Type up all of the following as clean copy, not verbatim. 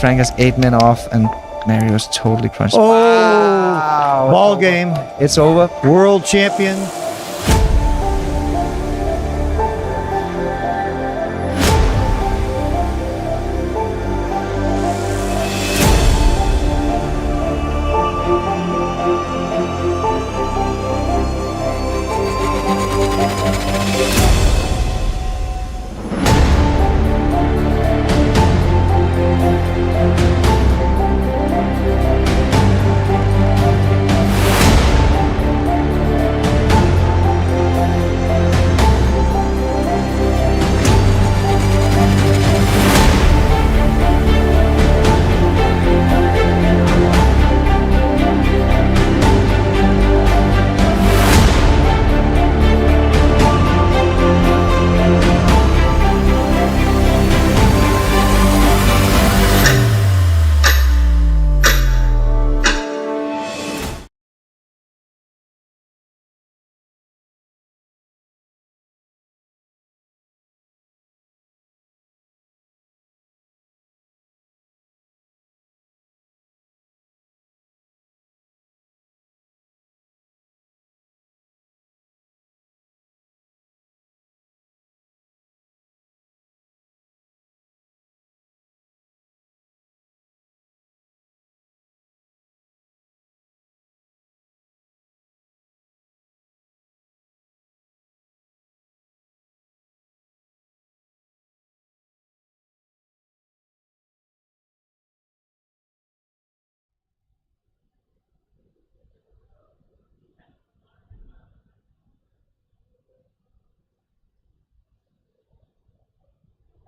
Frank has 8 men off, and Mario's totally crushed. Oh, Wow. ball game. It's over. World champion.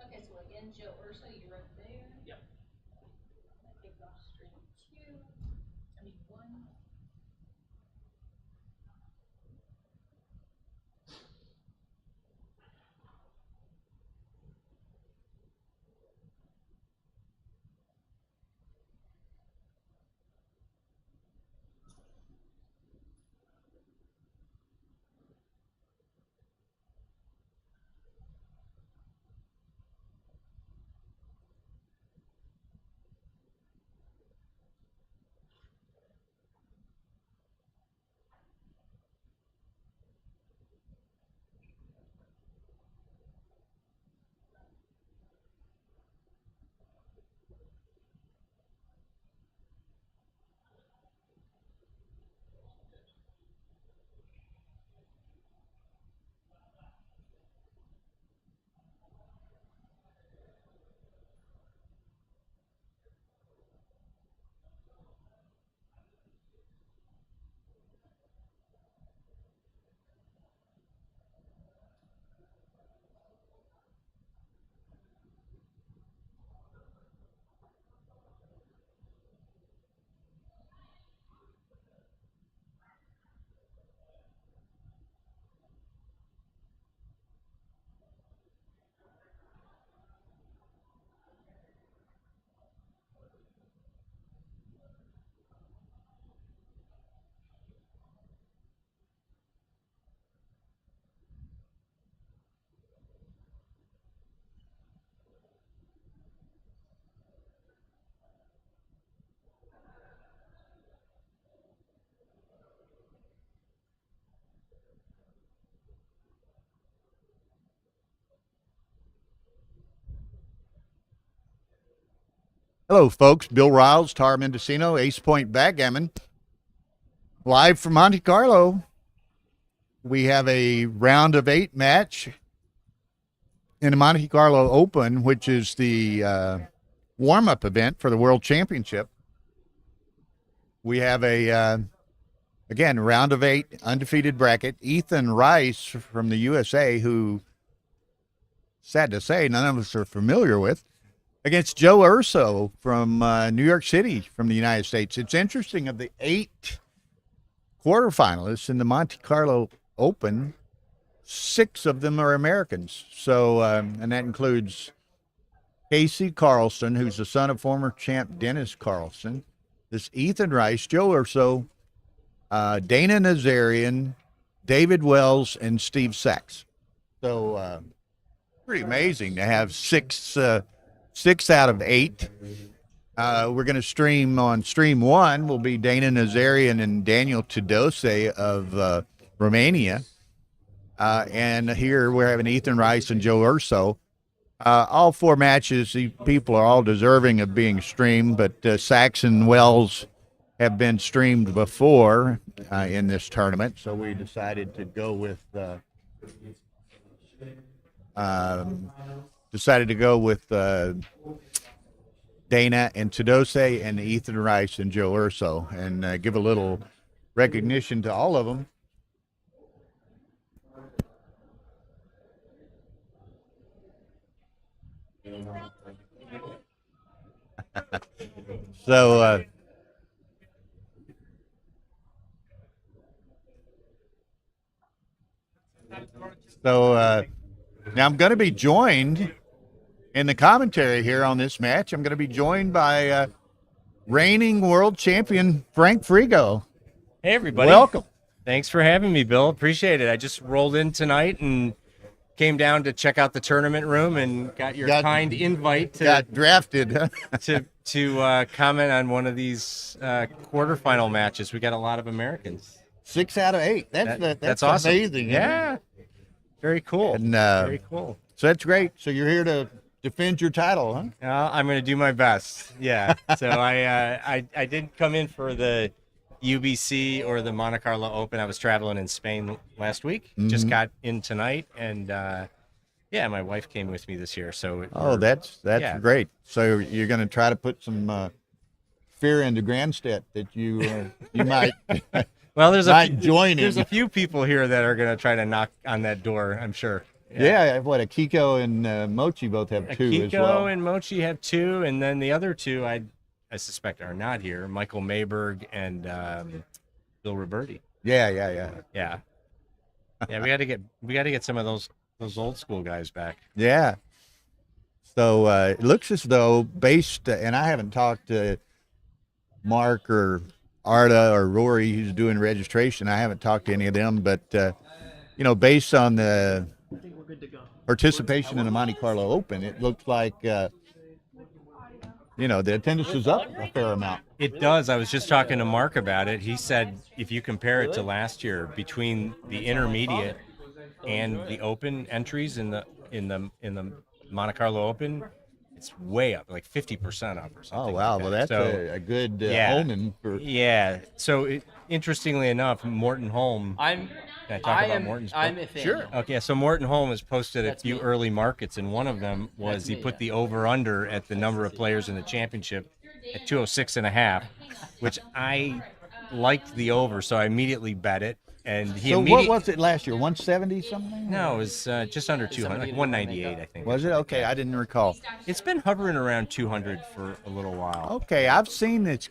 Okay, so again, Joe Urso, you're right there. Yep. Big off string 2. I mean 1. Hello, folks. Bill Riles, Tar Mendocino, Ace Point Backgammon. Live from Monte Carlo. We have a round of 8 match in the Monte Carlo Open, which is the warm-up event for the World Championship. We have a, again, round of 8, undefeated bracket. Ethan Rice from the USA, who, sad to say, none of us are familiar with, against Joe Urso from New York City from the United States. It's interesting, of the 8 quarterfinalists in the Monte Carlo Open, 6 of them are Americans. So, and that includes Casey Carlson, who's the son of former champ Dennis Carlson, this Ethan Rice, Joe Urso, Dana Nazarian, David Wells, and Steve Sachs. So, pretty amazing to have 6 6 out of 8. We're going to stream on stream 1 will be Dana Nazarian and Daniel Tudose of Romania. And here we're having Ethan Rice and Joe Urso. All 4 matches, these people are all deserving of being streamed, but Saxon Wells have been streamed before in this tournament, so we decided to go with Dana and Tudose and Ethan Rice and Joe Urso, and give a little recognition to all of them. So now I'm going to be joined in the commentary here on this match. I'm going to be joined by reigning world champion Frank Frigo. Hey, everybody. Welcome. Thanks for having me, Bill. Appreciate it. I just rolled in tonight and came down to check out the tournament room and got your kind invite to got drafted to comment on one of these quarterfinal matches. We got a lot of Americans. 6 out of 8. That's awesome. Amazing. Yeah. Very cool. And, very cool. So that's great. So you're here to defend your title, huh? I'm going to do my best. Yeah. So I did come in for the UBC or the Monte Carlo Open. I was traveling in Spain last week. Just got in tonight, and yeah, my wife came with me this year. So that's great. So you're going to try to put some fear into Grandstedt that you might. Well, there's a few people here that are going to try to knock on that door, I'm sure. Yeah, what, Akiko and Mochi both have 2 as well. Akiko and Mochi have 2, and then the other 2 I suspect are not here. Michael Mayberg and Bill Roberti. Yeah. Yeah, we got to get some of those old school guys back. Yeah. So it looks as though and I haven't talked to Mark or Arda or Rory who's doing registration. I haven't talked to any of them, but based on the participation in the Monte Carlo Open, it looks like the attendance is up a fair amount. It does. I was just talking to Mark about it. He said if you compare it to last year, between the intermediate and the Open entries in the Monte Carlo Open, it's way up, like 50% up or something. Oh wow! Well, that's a good omen for. Yeah. So interestingly enough, Morton Holm. Can I talk about Morton's book? I'm a fan. Sure. Okay, so Morton Holm has posted a few early markets, and one of them was he put the over/under at the number of players in the championship at 206.5, which I liked the over, so I immediately bet it. And what was it last year? 170 something? No, it was just under 200, like 198, I think. Was it? Okay, I didn't recall. It's been hovering around 200 for a little while. Okay, I've seen this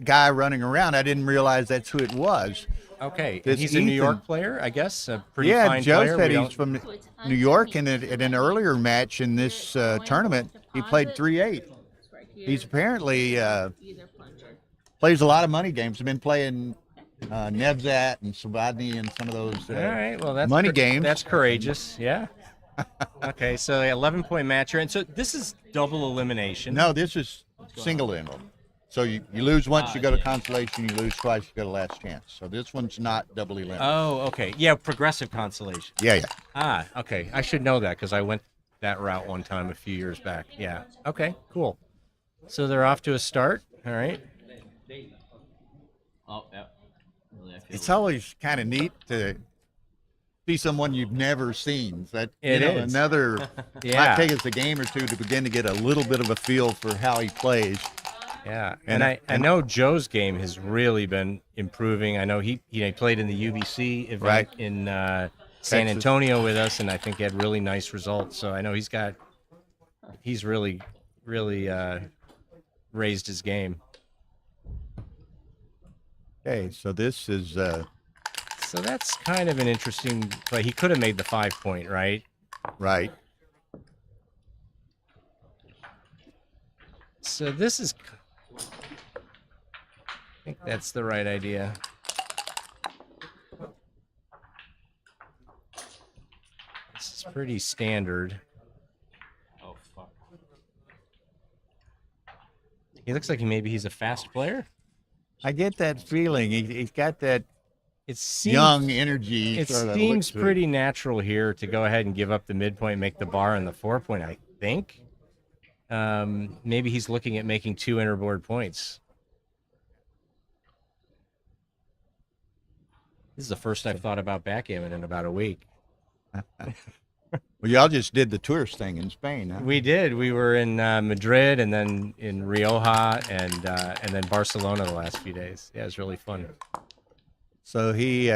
guy running around. I didn't realize that's who it was. Okay, and he's a New York player, I guess, a pretty fine Joe player. said he's from New York, and at an earlier match in this tournament, he played 3-8. He's apparently plays a lot of money games. He's been playing Nevzat and Savadny and some of those all right, well, that's money games. That's courageous, yeah. Okay, so 11-point match here. And so this is double elimination. No, this is single elimination. So you lose once, you go to consolation. You lose twice, you go to last chance. So this one's not double elimination. Oh, okay. Yeah, progressive consolation. Yeah. Ah, okay. I should know that because I went that route one time a few years back. Yeah. Okay, cool. So they're off to a start. All right. Oh, yeah. It's always kind of neat to see someone you've never seen. That It is. Another Yeah. might take us a game or two to begin to get a little bit of a feel for how he plays. Yeah, and I know Joe's game has really been improving. I know he played in the UBC event Right. in San Antonio with us, and I think he had really nice results. So I know he's really raised his game. Okay, so this is So that's kind of an interesting play. He could have made the 5-point, right? right. So this is, I think that's the right idea. This is pretty standard. Oh, fuck. He looks like he's a fast player. I get that feeling. He's got that It seems, young energy. It sort of seems look to it. pretty natural here to go ahead and give up the midpoint, make the bar and the 4-point, I think. Maybe he's looking at making 2 interboard points. This is the first I've thought about backgammon in about a week. Well, y'all just did the tourist thing in Spain, huh? We did. We were in Madrid and then in Rioja and then Barcelona the last few days. Yeah, it was really fun. So he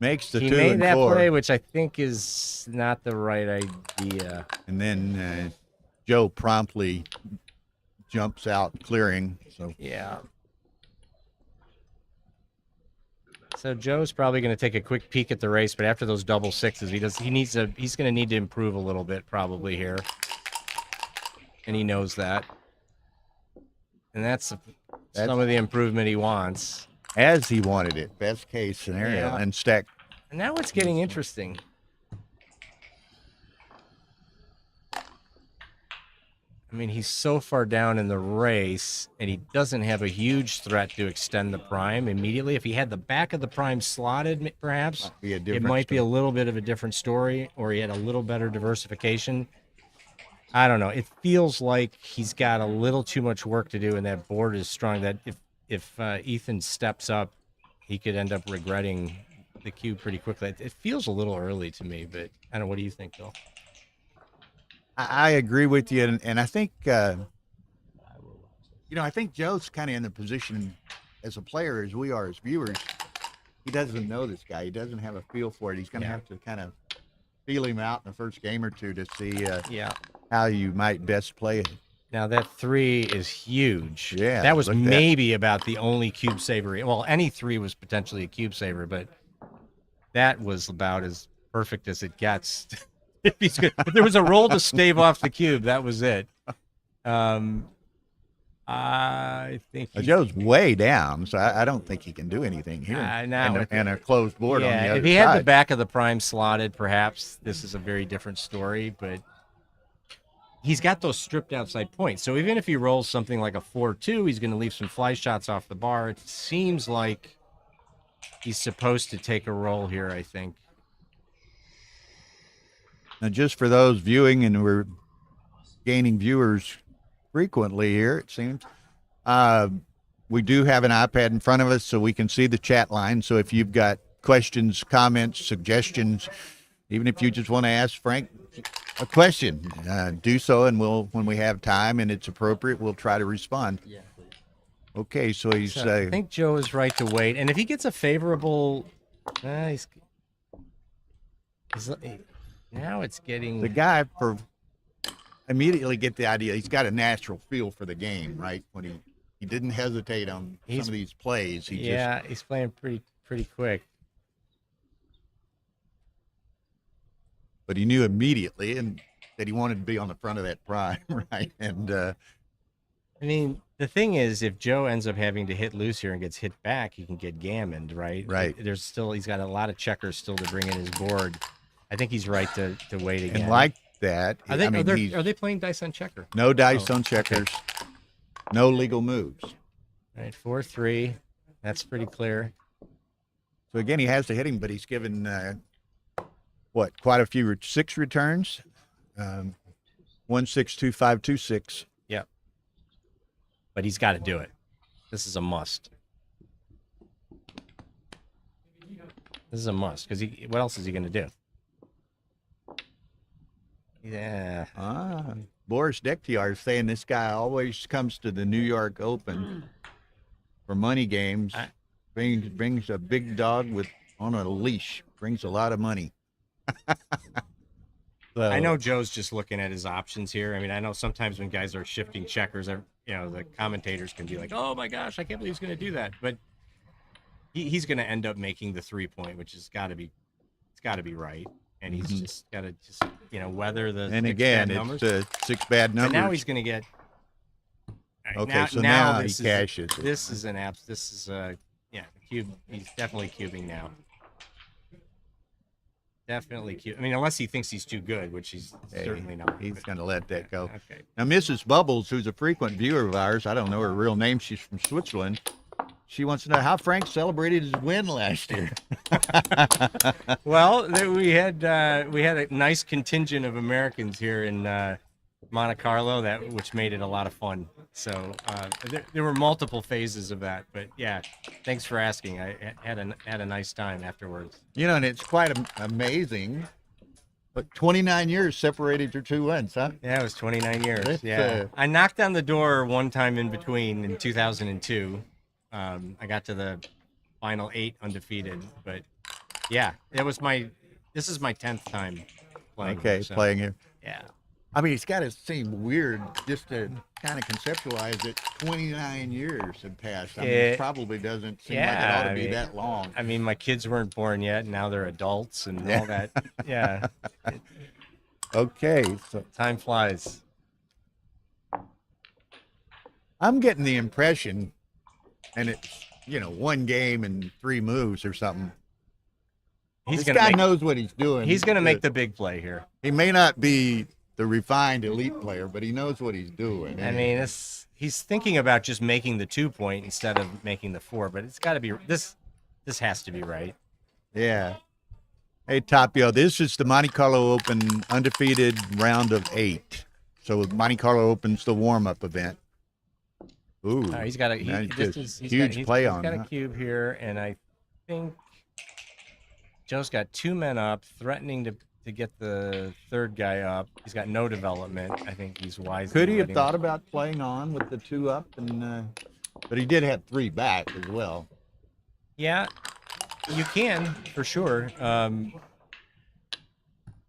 makes the He 2 made and that 4, play, which I think is not the right idea. and then Joe promptly jumps out clearing. So Yeah. So Joe's probably going to take a quick peek at the race, but after those double sixes, he's going to need to improve a little bit probably here. And he knows that. And that's some of the improvement he wants. as he wanted it, best case scenario, Yeah. and stack. And now it's getting interesting. I mean, he's so far down in the race, and he doesn't have a huge threat to extend the prime immediately. If he had the back of the prime slotted, perhaps, Be a it different might be a story. little bit of a different story, or he had a little better diversification. I don't know. It feels like he's got a little too much work to do, and that board is strong. That if Ethan steps up, he could end up regretting the cube pretty quickly. It feels a little early to me, but I don't know. What do you think, Bill? I agree with you, and I think I think Joe's kind of in the position as a player as we are as viewers. He doesn't know this guy. He doesn't have a feel for it. He's going to have to kind of feel him out in the first game or two to see how you might best play it. Now that 3 is huge. Yeah, that was look at that. maybe about the only cube saver. Well, any 3 was potentially a cube saver, but that was about as perfect as it gets. If there was a roll to stave off the cube, that was it. I think Joe's way down, so I don't think he can do anything here. And a closed board on the other if he had the side. back of the prime slotted, perhaps this is a very different story. But he's got those stripped outside points. So even if he rolls something like a 4-2, he's going to leave some fly shots off the bar. It seems like he's supposed to take a roll here, I think. Now, just for those viewing, and we're gaining viewers frequently here, it seems, we do have an iPad in front of us so we can see the chat line. So if you've got questions, comments, suggestions, even if you just want to ask Frank a question, do so, and when we have time and it's appropriate, we'll try to respond. Yeah. Okay, so he's... I think Joe is right to wait. And if he gets a favorable... Now it's getting... The guy immediately get the idea. He's got a natural feel for the game, right? When he didn't hesitate on some of these plays. He's playing pretty quick. But he knew immediately that he wanted to be on the front of that prime, right? And I mean, the thing is, if Joe ends up having to hit loose here and gets hit back, he can get gammoned, right? Right. He's got a lot of checkers still to bring in his board. I think he's right to wait again. And like that, are they playing dice on checker? No dice on checkers, no legal moves. All right, 4-3. That's pretty clear. So again, he has to hit him, but he's given quite a few 6 returns. 1, 6, 2, 5, 2, 6. Yeah. But he's got to do it. This is a must. This is a must because what else is he going to do? Yeah. Boris Dektiar is saying this guy always comes to the New York Open for money games. Brings a big dog on a leash. Brings a lot of money. So, I know Joe's just looking at his options here. I mean, I know sometimes when guys are shifting checkers, the commentators can be like, "Oh my gosh, I can't believe he's going to do that." But he's going to end up making the 3-point, which has got to be right. And he's just got to weather the and again, numbers. It's 6 bad numbers. But now he's going to get. Okay, now he cashes. This is an apps. This is a cube. He's definitely cubing now. Definitely cute. I mean, unless he thinks he's too good, which he's certainly not. He's going to let that go. Okay. Now, Mrs. Bubbles, who's a frequent viewer of ours, I don't know her real name. She's from Switzerland. She wants to know how Frank celebrated his win last year. Well, we had a nice contingent of Americans here in Monte Carlo, which made it a lot of fun. So there were multiple phases of that, but yeah, thanks for asking. I had a nice time afterwards. You know, and it's quite amazing. But 29 years separated your 2 wins, huh? Yeah, it was 29 years. That's, yeah, I knocked on the door one time in between in 2002. I got to the final 8 undefeated, but yeah, this is my 10th time playing. Okay, here, so, playing here. Yeah. I mean, it's got to seem weird just to kind of conceptualize that 29 years have passed. I mean, it probably doesn't seem like it ought to be that long. I mean, my kids weren't born yet, and now they're adults and all that. Yeah. Okay, so Time flies. I'm getting the impression, and it's, you know, 1 game and 3 moves or something. This guy knows what he's doing. He's going to make the big play here. He may not be the refined elite player, but he knows what he's doing. I mean, he's thinking about just making the 2-point instead of making the 4, but it's got to be this has to be right. Yeah. Hey, Tapio, this is the Monte Carlo Open undefeated round of 8. So Monte Carlo Open's the warm-up event. Ooh, he's got a huge play on. He's got a cube here, and I think Joe's got 2 men up, threatening to get the 3rd guy up. He's got no development. I think he's wise. Could he have thought about playing on with the 2 up, but he did have 3 back as well. Yeah, you can for sure.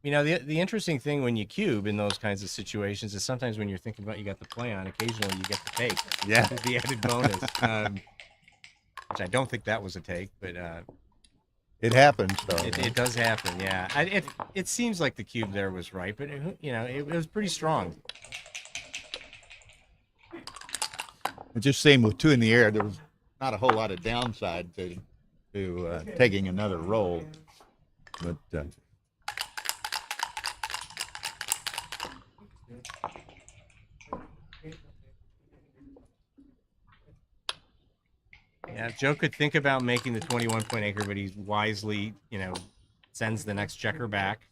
You know, the interesting thing when you cube in those kinds of situations is sometimes when you're thinking about you got the play on, occasionally you get the take. Yeah, the added bonus. Which I don't think that was a take, but it happens though. It does happen, yeah. It seems like the cube there was right, but it was pretty strong. It just seemed with 2 in the air, there was not a whole lot of downside to taking another roll, but. Yeah, if Joe could think about making the 21-point anchor, but he wisely, sends the next checker back,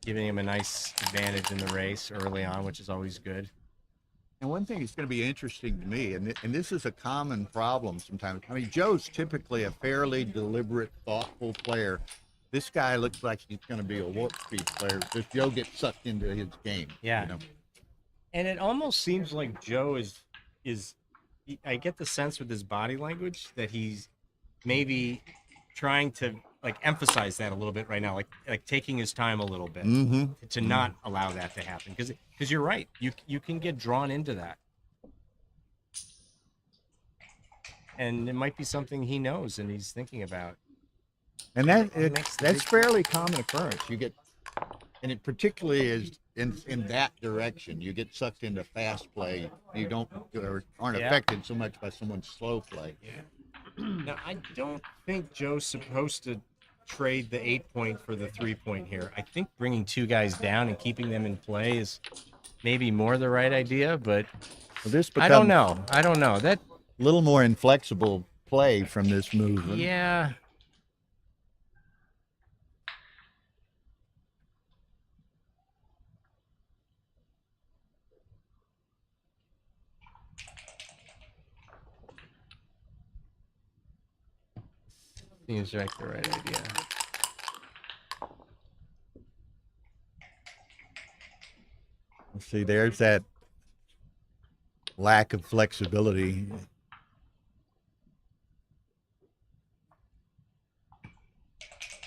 giving him a nice advantage in the race early on, which is always good. And one thing that's going to be interesting to me, and this is a common problem sometimes. I mean, Joe's typically a fairly deliberate, thoughtful player. This guy looks like he's going to be a warp speed player. Does Joe get sucked into his game? Yeah. And it almost seems like Joe is I get the sense with his body language that he's maybe trying to emphasize that a little bit right now, like taking his time a little bit to not allow that to happen. Because you're right, you can get drawn into that, and it might be something he knows and he's thinking about. And that's fairly common occurrence. You get, and it particularly is in that direction. You get sucked into fast play. You aren't affected so much by someone's slow play. Yeah. Now, I don't think Joe's supposed to trade the 8-point for the 3-point here. I think bringing 2 guys down and keeping them in play is maybe more the right idea, but I don't know. That a little more inflexible play from this movement. Yeah. Seems like the right idea. See, there's that lack of flexibility.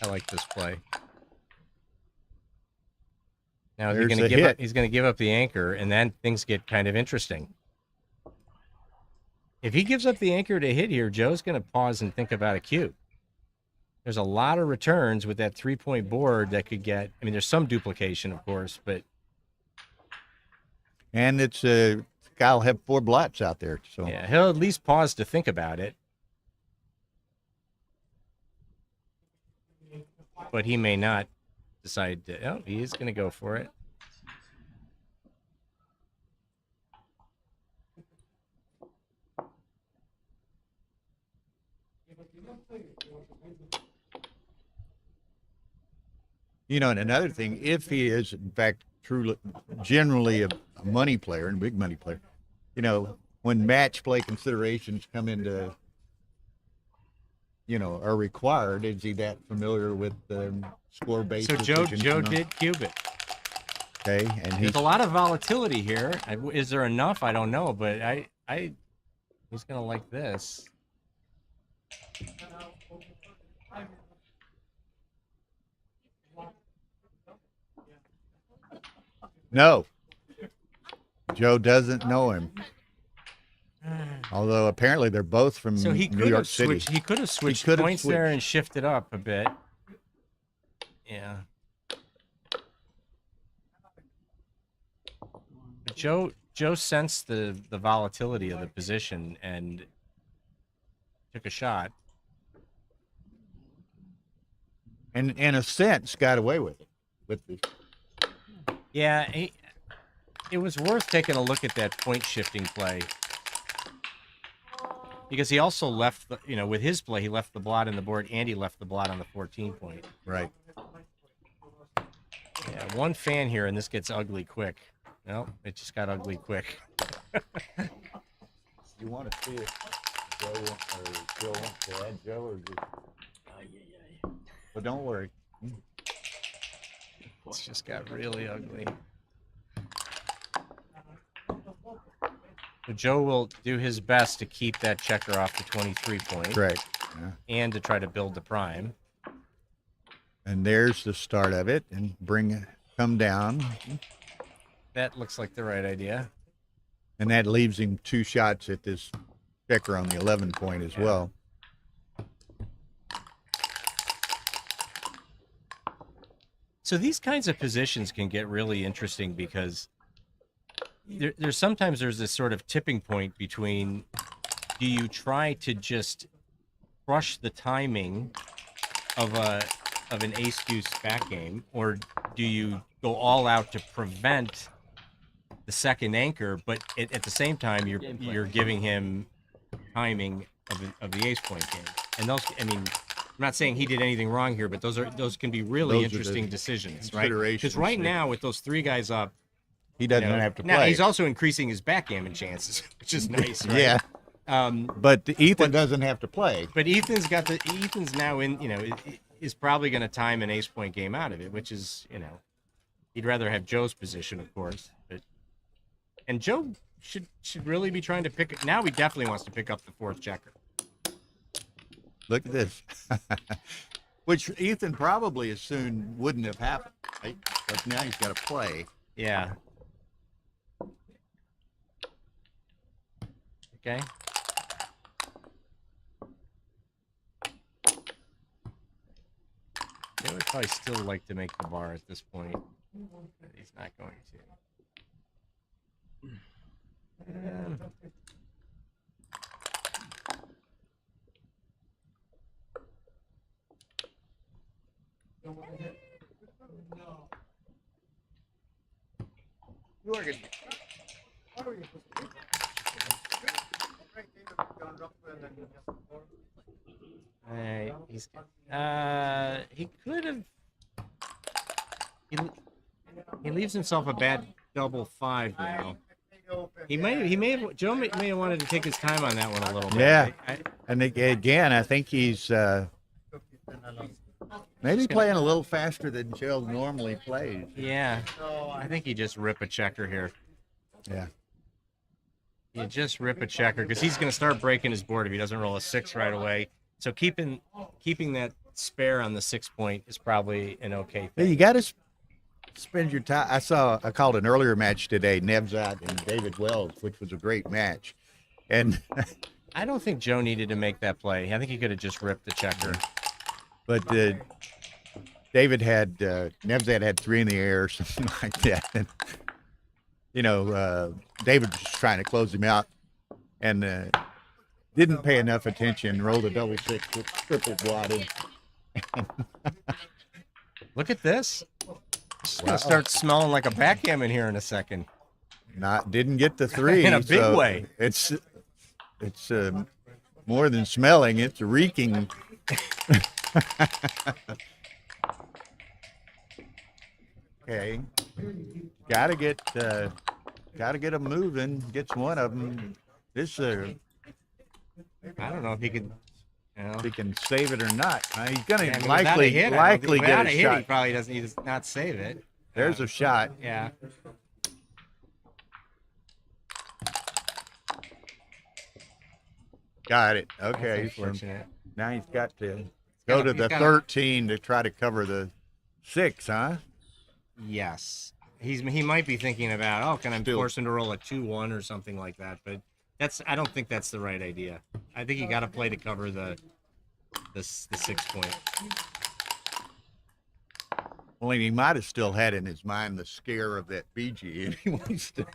I like this play. Now he's going to give up the anchor, and then things get kind of interesting. If he gives up the anchor to hit here, Joe's going to pause and think about a cube. There's a lot of returns with that 3-point board that could get. I mean, there's some duplication, of course, but. And it's guy'll have 4 blots out there, so yeah, he'll at least pause to think about it. But he may not decided to. Oh, he is going to go for it. You know, and another thing, if he is in fact truly, generally a money player and a big money player, you know, when match play considerations come into, you know, are required, is he that familiar with score-based? So Joe decisions? did cube it. Okay, and he's There's a lot of volatility here. Is there enough? I don't know, but he's gonna like this. no. Joe doesn't know him. Although apparently they're both from So he New could York have City. switched. He could have switched could have points there switched. and shifted up a bit. Yeah. But Joe sensed the volatility of the position and took a shot. And in a sense, got away with it. With the Yeah, it was worth taking a look at that point shifting play. Because he also left, with his play, he left the blot in the board and he left the blot on the 14 point. right. Yeah, one fan here and this gets ugly quick. No, it just got ugly quick. You want to see if Joe wants to add Joe or just... Well, don't worry. It's just got really ugly. So Joe will do his best to keep that checker off the 23 point. Right. Yeah. And to try to build the prime. And there's the start of it, and come down. That looks like the right idea. And that leaves him 2 shots at this checker on the 11 point as well. So these kinds of positions can get really interesting because there's sometimes this sort of tipping point between, do you try to just crush the timing of an ace deuce back game, or do you go all out to prevent the second anchor, but at the same time you're giving him timing of the ace point game? And those, I mean, I'm not saying he did anything wrong here, but those can be really interesting decisions, right? Because right now with those 3 guys up, he doesn't have to play. Now he's also increasing his backgammon chances, which is nice, right? Yeah. But Ethan doesn't have to play. But Ethan's now in, is probably going to time an ace point game out of it, which is, he'd rather have Joe's position, of course. And Joe should really be trying to pick. Now he definitely wants to pick up the 4th checker. Look at this. Which Ethan probably assumed wouldn't have happened, right? But now he's got to play. Yeah. Okay. They would probably still like to make the bar at this point, but he's not going to. He could have. He leaves himself a bad double 5 now. Joe may have wanted to take his time on that one a little bit. Yeah. And again, I think he's maybe playing a little faster than Joe normally plays. Yeah. I think he just rip a checker here. Yeah. You just rip a checker because he's going to start breaking his board if he doesn't roll a 6 right away. So keeping that spare on the 6 point is probably an okay thing. You got to spend your time. I called an earlier match today, Nevzat and David Wells, which was a great match. And I don't think Joe needed to make that play. I think he could have just ripped the checker. But David had, Nevzat had 3 in the air or something like that. And, David was just trying to close him out and didn't pay enough attention, rolled a double 6 with triple blotted. Look at this. It's gonna start smelling like a backgammon here in a second. Didn't get the 3 In a big so way. It's more than smelling; it's reeking. Okay, gotta get them moving. Gets one of them. This I don't know if he can. You know, if he can save it or not. He's gonna I mean, likely without get a hit, shot. he probably doesn't. He does not save it. There's a shot. Yeah. Got it. That's Okay. So unfortunate. now he's got to go to he's the gotta- 13 to try to cover the 6, huh? Yes. He might be thinking about, oh, can I Still. force him to roll a 2-1 or something like that? But I don't think that's the right idea. I think you got to play to cover the 6 point. Well, he might have still had in his mind the scare of that BG, and he wants to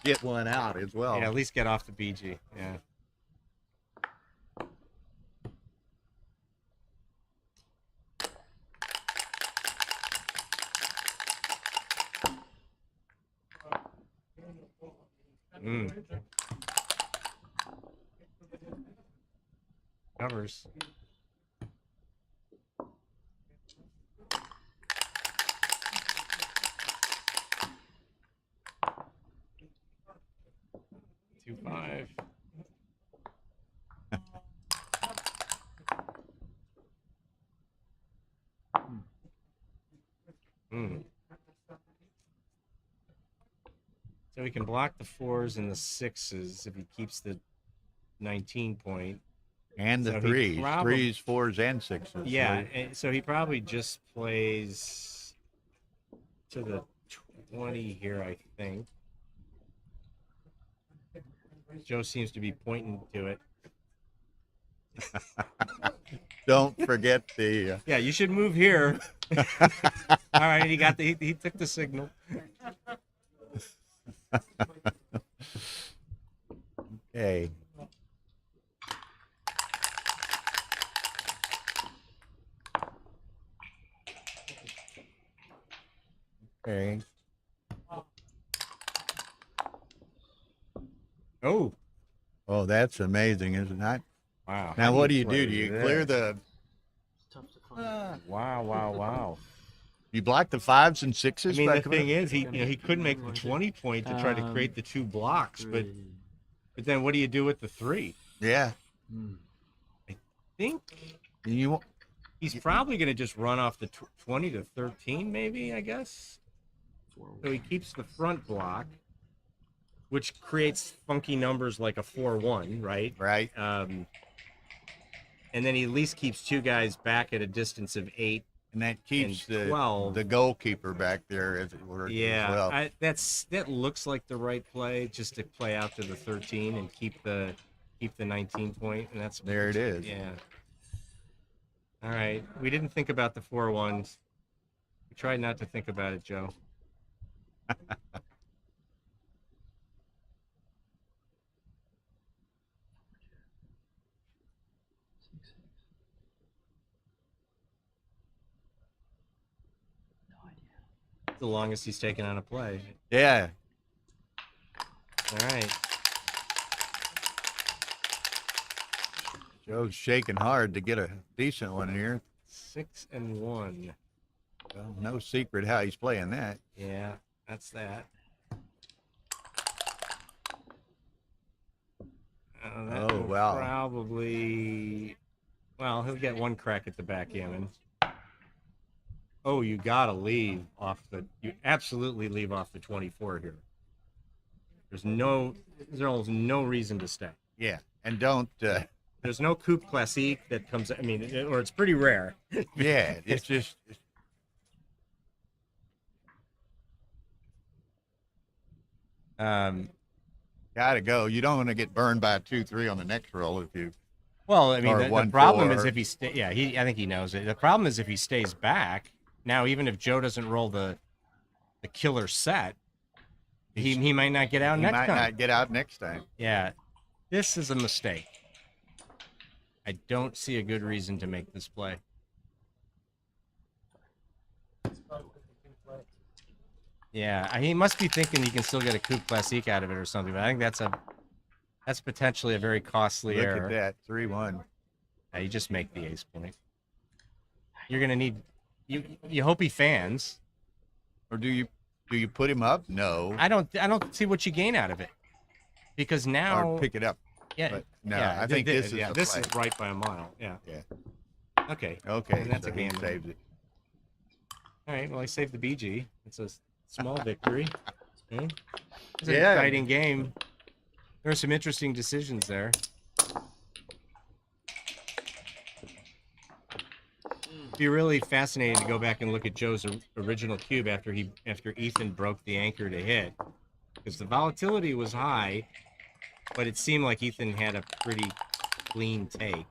get one out as well. Yeah, at least get off the BG. Yeah. Covers. Two five. So he can block the 4s and the 6s if he keeps the 19 point. And the So he 3s, probably- 3s, 4s, and 6s. Yeah, and so he probably just plays to the 20 here, I think. Joe seems to be pointing to it. Don't forget the. Yeah, you should move here. All right, he took the signal. Okay. Okay. Oh, Oh, that's amazing, is it not? wow. Now, How what do you play do? Do you this? clear the? Wow. You block the 5s and 6s. I mean, back the up? thing is, he could make the 20 point to try to create the 2 blocks, but then what do you do with the 3? Yeah. I think You. he's probably going to just run off the 20 to 13, maybe, I guess. So he keeps the front block, which creates funky numbers like a 4-1, right? Right. And then he at least keeps 2 guys back at a distance of 8. And that keeps and the 12. goalkeeper back there, as it were. Yeah, As well. that looks like the right play, just to play out to the 13 and keep the 19 point, and that's There it is. Yeah. All right, we didn't think about the 4-1s. We tried not to think about it, Joe. The longest he's taken on a play. Yeah. All right. Joe's shaking hard to get a decent one here. 6 and 1. Well, no secret how he's playing that. Yeah, that's that. That Oh, will wow. Probably. Well, he'll get 1 crack at the backgammon. Oh, you gotta leave off the. You absolutely leave off the 24 here. There's almost no reason to stay. Yeah. And don't. There's no coupe classique that comes. I mean, or it's pretty rare. Yeah. It's just. Gotta go. You don't want to get burned by a 2-3 on the next roll if you. Well, I mean, Or the 1-4. problem is if he I think he knows it. The problem is if he stays back. Now, even if Joe doesn't roll the killer set, he might not get out He next might time. not get out next time. Yeah, this is a mistake. I don't see a good reason to make this play. Yeah, he must be thinking he can still get a Coupe Classique out of it or something. But I think that's potentially a very costly Look error. at that, 3-1. Yeah, you just make the ace point. You're gonna need. You hope he fans. Or do you put him up? No. I don't see what you gain out of it, because now Or pick it up. yeah, But no, yeah, I think this is yeah, the this play. is right by a mile. Yeah. Yeah. Okay. Okay. And that's so a he game. saved it. All right. Well, I saved the BG. It's a small victory. Okay. It's an Yeah. exciting game. There are some interesting decisions there. It'd be really fascinating to go back and look at Joe's original cube after Ethan broke the anchor to hit, because the volatility was high, but it seemed like Ethan had a pretty clean take,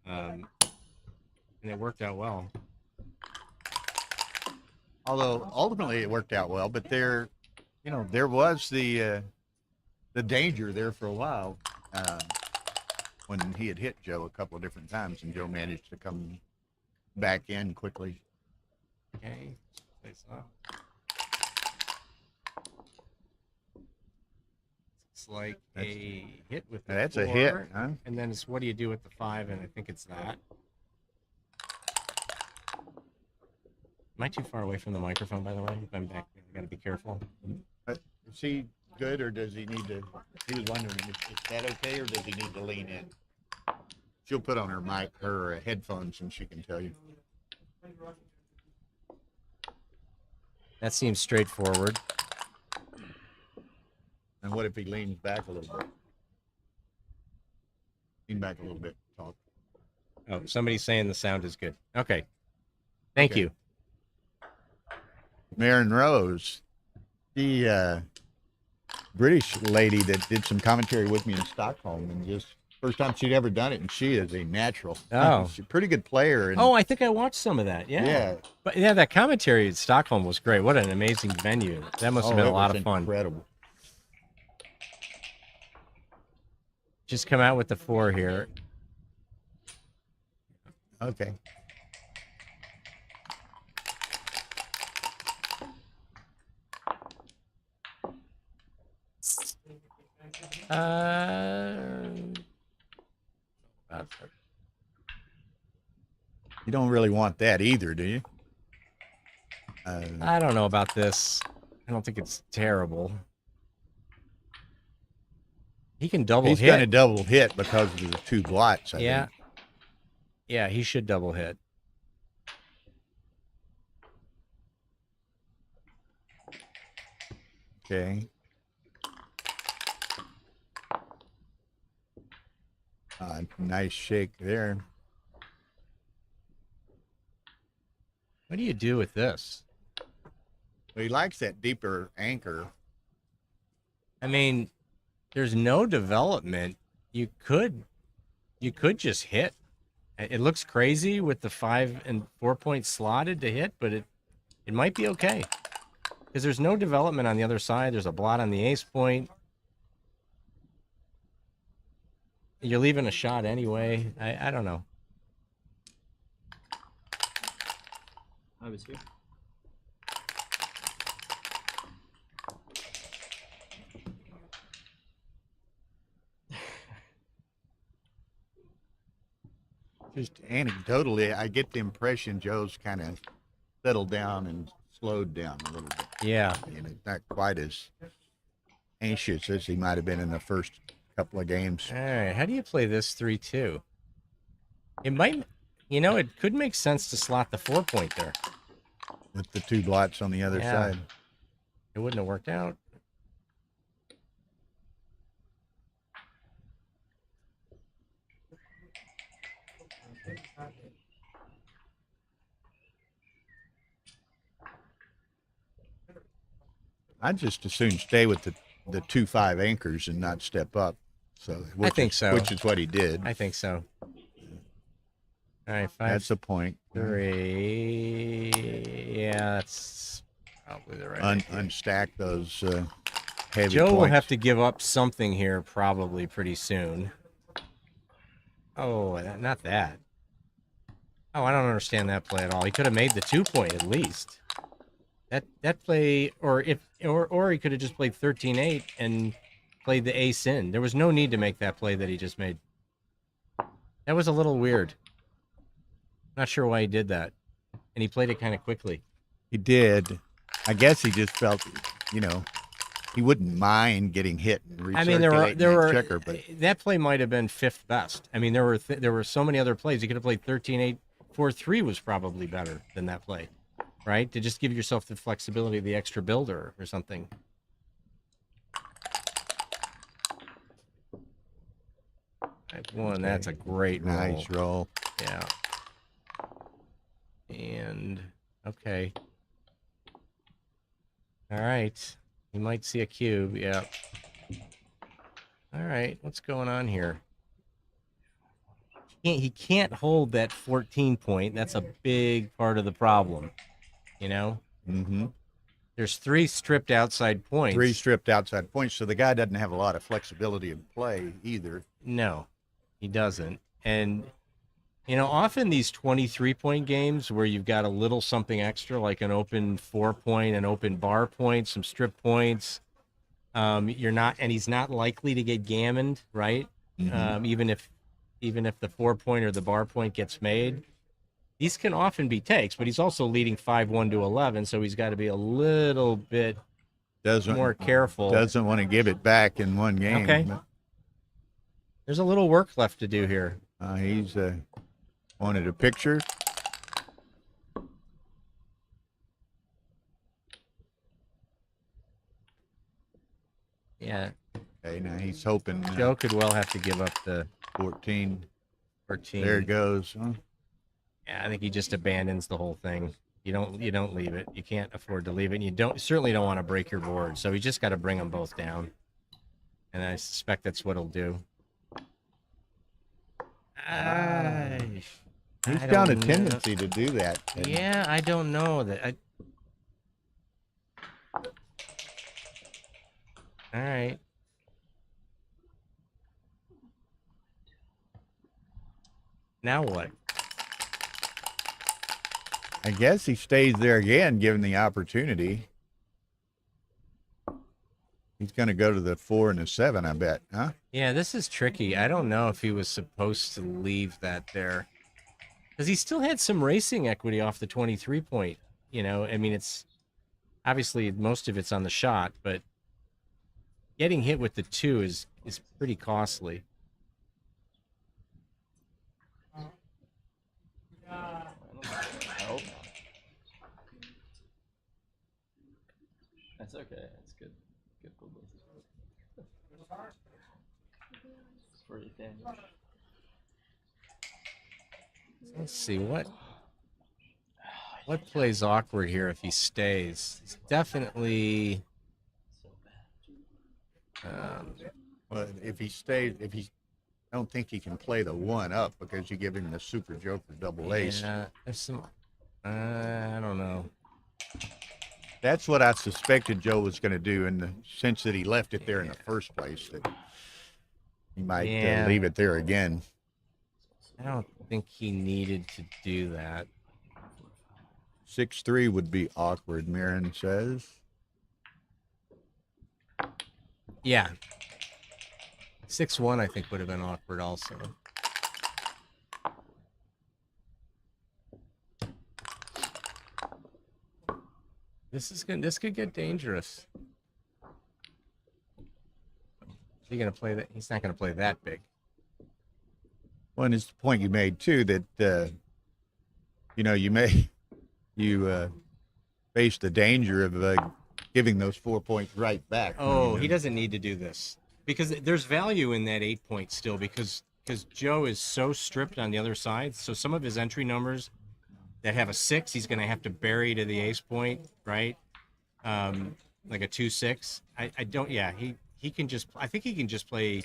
and it worked out well. Although ultimately it worked out well, but there was the danger there for a while when he had hit Joe a couple of different times, and Joe managed to come back in quickly. Okay. Face up. It's like a hit with the That's 4, a hit, huh? and then it's what do you do with the 5, and I think it's that. Am I too far away from the microphone, by the way? If I'm back, I gotta be careful. Is he good, or does he need to? He was wondering, is that okay, or does he need to lean in? She'll put on her headphones, and she can tell you. That seems straightforward. And what if he leans back a little bit? Lean back a little bit. Talk. Oh, somebody's saying the sound is good. Okay. Thank Okay. you. Maren Rose, the British lady that did some commentary with me in Stockholm, and just first time she'd ever done it, and she is a natural. Oh. She's a pretty good player. And, Oh, I think I watched some of that. Yeah. yeah. But yeah, that commentary in Stockholm was great. What an amazing venue. That must have been it a lot was of fun. Incredible. Just come out with the 4 here. Okay. You don't really want that either, do you? I don't know about this. I don't think it's terrible. He can double He's hit. going to double hit because of the 2 blots. I Yeah. think. Yeah, he should double hit. Okay. Nice shake there. What do you do with this? Well, he likes that deeper anchor. I mean, there's no development. You could just hit. It looks crazy with the 5 and 4 points slotted to hit, but it might be okay. Because there's no development on the other side. There's a blot on the ace point. You're leaving a shot anyway. I don't know. I was here. Just anecdotally, I get the impression Joe's kind of settled down and slowed down a little bit. Yeah. And it's not quite as anxious as he might have been in the first couple of games. All right. How do you play this 3-2? It might, it could make sense to slot the 4 point there. With the 2 blots on the other Yeah. side. It wouldn't have worked out. I'd just as soon stay with the 2-5 anchors and not step up. So I think so. Which is what he did. I think so. All right, 5, That's the point. 3. Yeah, that's probably the right idea. Unstack those heavy Joe will points. have to give up something here probably pretty soon. Oh, not that. Oh, I don't understand that play at all. He could have made the 2 point at least. That play, or he could have just played 13-8 and played the ace in. There was no need to make that play that he just made. That was a little weird. Not sure why he did that, and he played it kind of quickly. He did. I guess he just felt, you know, he wouldn't mind getting hit. And I mean, there were checker, but that play might have been fifth best. I mean, there were so many other plays. You could have played 13-8. 4-3 was probably better than that play, right? To just give yourself the flexibility of the extra builder or something. One, that's a great roll. nice roll. Yeah. And okay. All right. You might see a cube. Yeah. All right. What's going on here? He can't hold that 14 point. That's a big part of the problem. You know? Mm-hmm. There's 3 stripped outside points. 3 stripped outside points, so the guy doesn't have a lot of flexibility in play either. No, he doesn't. And, you know, often these 23-point games where you've got a little something extra, like an open 4-point, an open bar point, some strip points, he's not likely to get gammoned, right? Mm-hmm. Even if the 4-point or the bar point gets made. These can often be takes, but he's also leading 5-1 to 11, so he's got to be a little bit more careful. Doesn't want to give it back in one game. Okay. There's a little work left to do here. He's wanted a picture. Yeah. Okay, now he's hoping Joe could well have to give up the 14. 14. There it goes. Huh? Yeah, I think he just abandons the whole thing. You don't leave it. You can't afford to leave it. And you certainly don't want to break your board. So he just got to bring them both down. And I suspect that's what he'll do. He's got a tendency to do that. Yeah, I don't know that. All right. Now what? I guess he stays there again, given the opportunity. He's going to go to the 4 and the 7, I bet, huh? Yeah, this is tricky. I don't know if he was supposed to leave that there. Because he still had some racing equity off the 23-point. You know, I mean, it's obviously most of it's on the shot, but getting hit with the 2 is pretty costly. That's okay. That's good. Good publicity. For the damage. Let's see what plays awkward here if he stays. It's definitely. Well, if he stays, I don't think he can play the 1 up because you give him the super joker double ace. Yeah, there's some. I don't know. That's what I suspected Joe was going to do in the sense that he left it there in the first place. That he might leave it there again. I don't think he needed to do that. 6-3 would be awkward, Mirren says. Yeah. 6-1 I think would have been awkward also. This could get dangerous. Is he gonna play that? He's not gonna play that big. Well, and it's the point you made too that you know you face the danger of giving those 4 points right back. Oh, he doesn't need to do this because there's value in that 8 point still because Joe is so stripped on the other side. So some of his entry numbers that have a 6, he's going to have to bury to the ace point, right? Like a 2-6. I don't. Yeah, he can just. I think he can just play.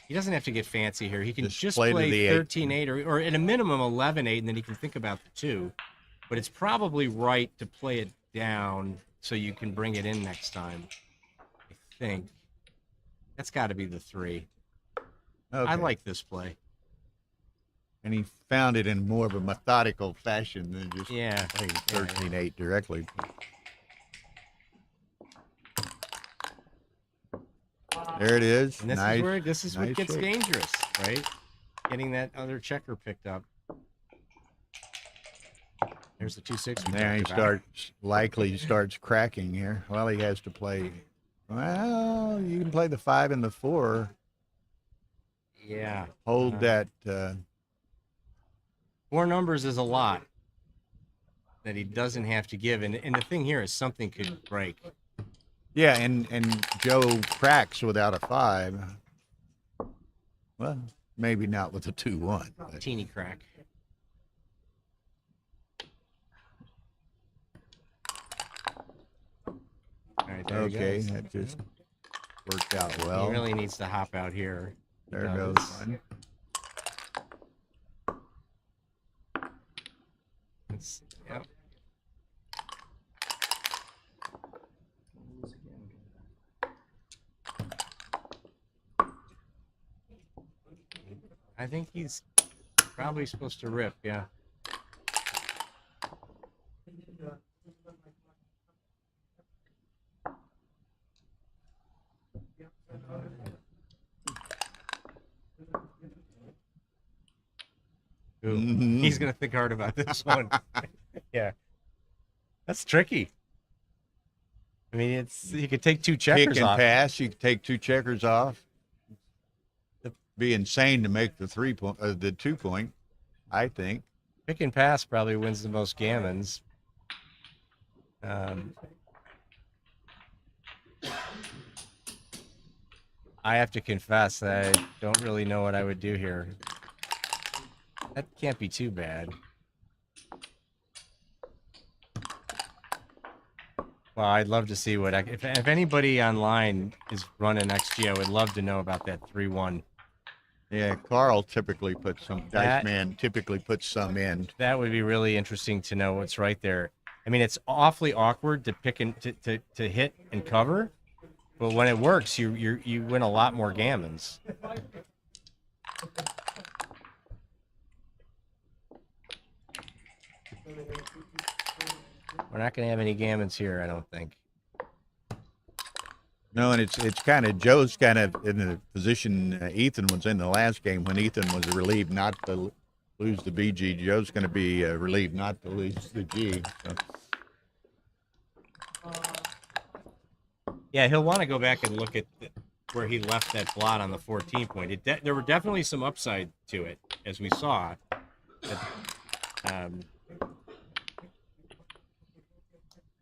He doesn't have to get fancy here. He can just play 13-8 or at a minimum 11-8, and then he can think about the 2. But it's probably right to play it down so you can bring it in next time. I think that's got to be the 3. Okay. I like this play. And he found it in more of a methodical fashion than just Yeah. playing 13-8 directly. There it is. And this Nice. is where this is what nice gets shape. dangerous, right? Getting that other checker picked up. There's the 2-6. There he likely starts cracking here. Well, he has to play. Well, you can play the 5 and the 4. Yeah. Hold that. 4 numbers is a lot that he doesn't have to give. And the thing here is something could break. Yeah, and Joe cracks without a 5. Well, maybe not with a 2-1. But. Teeny crack. All right, there he Okay, goes. that just worked out well. He really needs to hop out here. There goes one. Yep. Lose again. I think he's probably supposed to rip, yeah. Ooh, Mhm. He's gonna think hard about this one. Yeah, that's tricky. I mean, it's you could take 2 Pick checkers and off. pass. You can take 2 checkers off. It'd be insane to make the 3-point, the 2-point. I think. Pick and pass probably wins the most gammons. I have to confess that I don't really know what I would do here. That can't be too bad. Well, I'd love to see what if anybody online is running XG, I would love to know about that 3-1. Yeah, Carl typically puts some. That- Dice Man typically puts some in. That would be really interesting to know what's right there. I mean, it's awfully awkward to pick and to hit and cover, but when it works, you win a lot more gammons. We're not going to have any gammons here, I don't think. No, and it's kind of Joe's kind of in the position Ethan was in the last game when Ethan was relieved not to lose the BG. Joe's going to be relieved not to lose the G. So. Yeah, he'll want to go back and look at where he left that blot on the 14 point. There were definitely some upside to it, as we saw. But,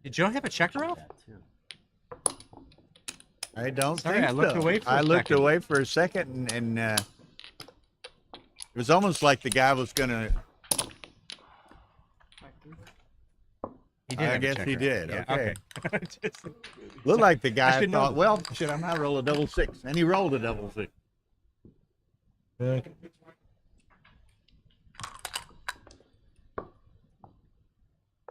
did Joe have a checker off? That too. I don't Sorry, think I looked so. away for a I looked second. away for a second, and it was almost like the guy was going to. He I have a guess he checker. did. Yeah, Okay. Just- Looked like the guy should know thought, this. well, should I not roll a double 6? And he rolled a double 6.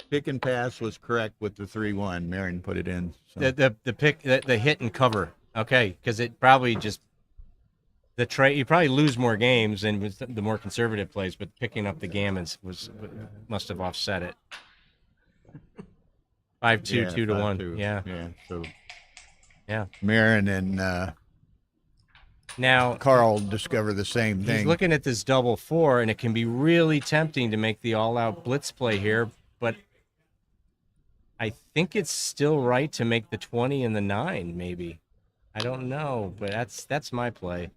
Pick and pass was correct with the 3-1. Marion put it in. So. the pick the hit and cover. Okay, because it probably just the trade. You probably lose more games and with the more conservative plays, but picking up the gammons must have offset it. 5-2, 2-1. 5-2. Yeah. Yeah. So Yeah. Marion and Now Carl discover the same he's thing. looking at this double 4, and it can be really tempting to make the all-out blitz play here, but I think it's still right to make the 20 and the 9, maybe. I don't know, but that's my play.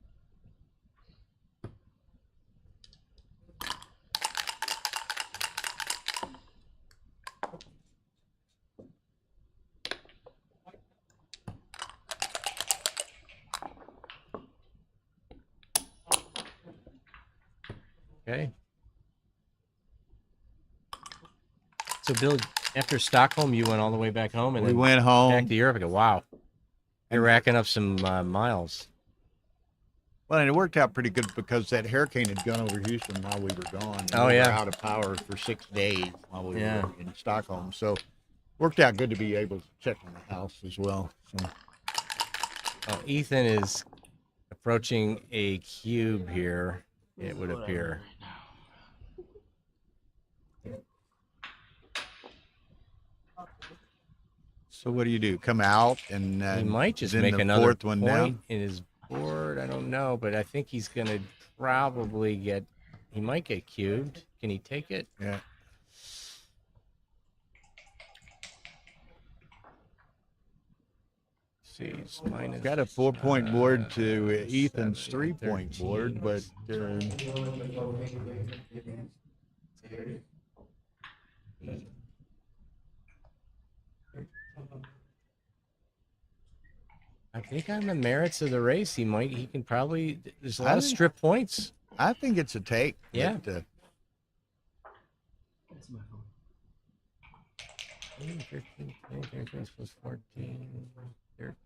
Okay. So, Bill, after Stockholm, you went all the way back home, and We then went back home. to Europe. I go, wow, you're racking up some miles. Well, and it worked out pretty good because that hurricane had gone over Houston while we were gone. And Oh, we yeah. were out of power for 6 days while we Yeah. were in Stockholm. So worked out good to be able to check on the house as well. So Oh, Ethan is approaching a cube here, it would appear. So what do you do? Come out and He might just then make the another fourth one point down? in his board. I don't know, but I think he's going to probably get. He might get cubed. Can he take it? Yeah. See, he's minus, Got a 4-point board to Ethan's 7, 3-point board, but I think on the merits of the race, he can probably. There's a lot of think- strip points. I think it's a take. Yeah. But, That's my phone. 15, 13 plus 14, 13.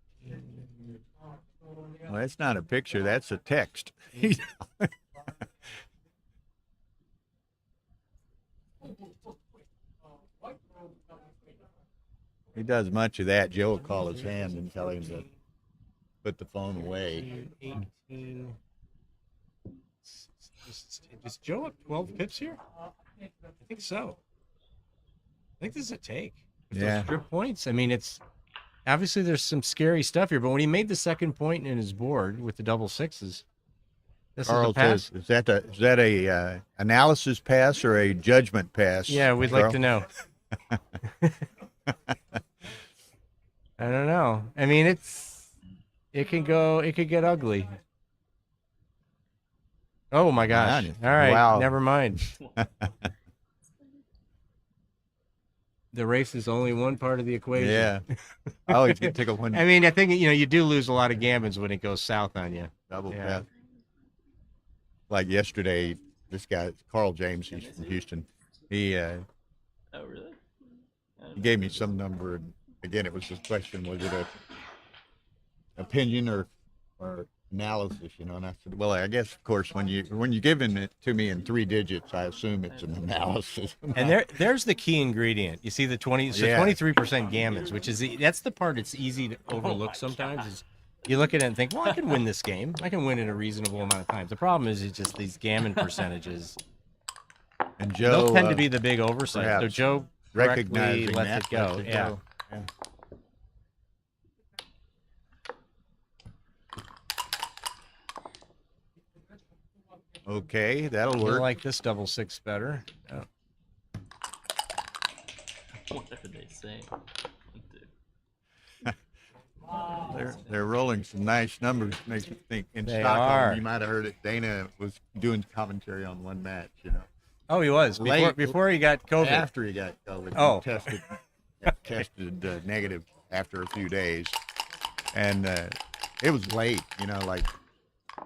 well, that's not a picture. That's a text. He does much of that. Joe will call his hand and tell him to put the phone away. 18. Is Joe up 12 pips here? I think so. I think this is a take. With Yeah. those strip points. I mean, it's obviously there's some scary stuff here, but when he made the second point in his board with the double sixes, this Carl is the pass. says, is that a analysis pass or a judgment pass? Yeah, we'd Carl? like to know. I don't know. I mean, it can get ugly. Oh my gosh. Man, All right, wow. never mind. The race is only one part of the equation. Yeah. Oh, he's gonna take a one I mean, I think you do lose a lot of gammons when it goes south on you. double Yeah. pass. Like yesterday, this guy Carl James, he's from Houston. He Oh, really? he gave me some number, and again, it was this question: was it a opinion or analysis? And I said, well, I guess, of course, when you're giving it to me in 3 digits, I assume it's an analysis. And there's the key ingredient. You see the 23% gammons, which is that's the part it's easy to overlook sometimes. Is you look at it and think, well, I can win this game. I can win in a reasonable amount of times. The problem is it's just these gammon percentages. And Joe Those tend to be the big oversight. So perhaps Joe correctly recognizing lets that, it go. lets it Yeah. go. Yeah. Okay, that'll I work. like this double six better. Oh. Whatever they say. They're rolling some nice numbers. Makes you think in They Stockholm. are. You might have heard it. Dana was doing commentary on one match. Oh, he was Late. before he got COVID. After he got COVID, Oh. he tested negative after a few days, and it was late. Like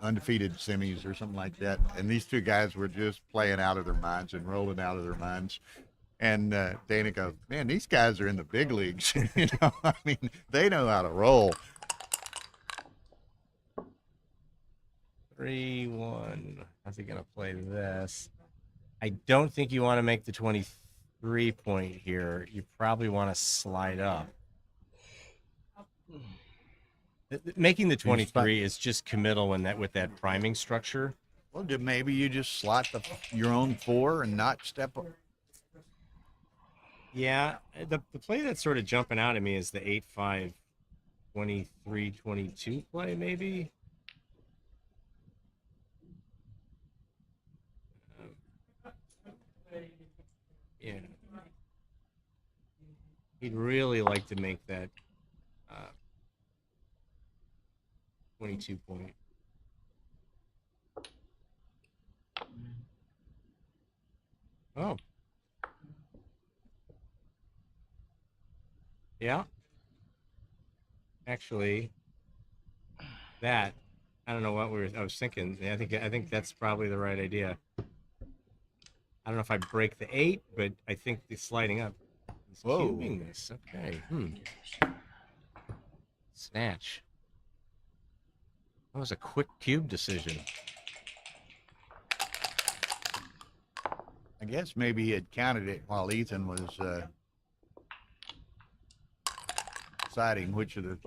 undefeated semis or something like that. And these two guys were just playing out of their minds and rolling out of their minds. And Dana goes, man, these guys are in the big leagues. I mean, they know how to roll. 3-1. How's he gonna play this? I don't think you want to make the 23 point here. You probably want to slide up. Making the 23 is just committal with that priming structure. Well, maybe you just slot your own 4 and not step up. Yeah, the play that's sort of jumping out at me is the 8-5, 23, 22 play, maybe. Yeah. He'd really like to make that 22 point. Oh. Yeah. Actually, I don't know what I was thinking. I think that's probably the right idea. I don't know if I break the 8, but I think the sliding up is Whoa. cubing this. Okay. Snatch. That was a quick cube decision. I guess maybe he had counted it while Ethan was deciding which of the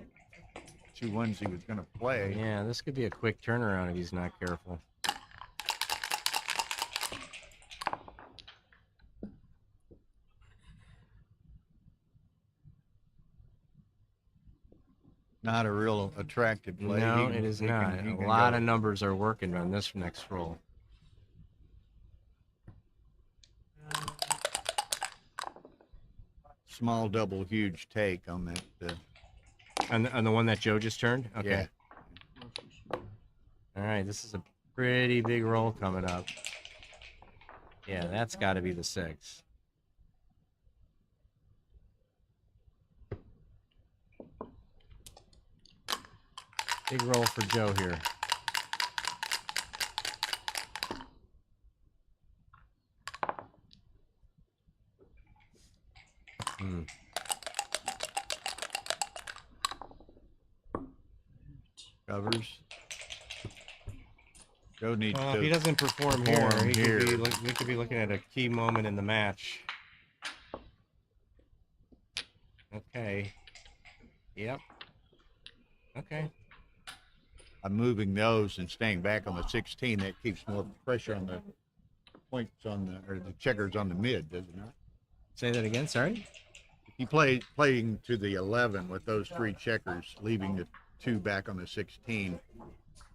2 ones he was going to play. Yeah, this could be a quick turnaround if he's not careful. not a real attractive play. No, He- it is he can- not. he A can lot go. of numbers are working on this next roll. Small double, huge take on that. On the one that Joe just turned? Okay. Yeah. All right, this is a pretty big roll coming up. Yeah, that's got to be the 6. Big roll for Joe here. Hmm. Covers. Joe needs Well, to. if he doesn't perform here, perform we here. could be looking at a key moment in the match. Okay. Yep. Okay. I'm moving those and staying back on the 16. That keeps more pressure on the points on the or the checkers on the mid, does it not? Say that again. Sorry. If you playing to the 11 with those 3 checkers, leaving the 2 back on the 16,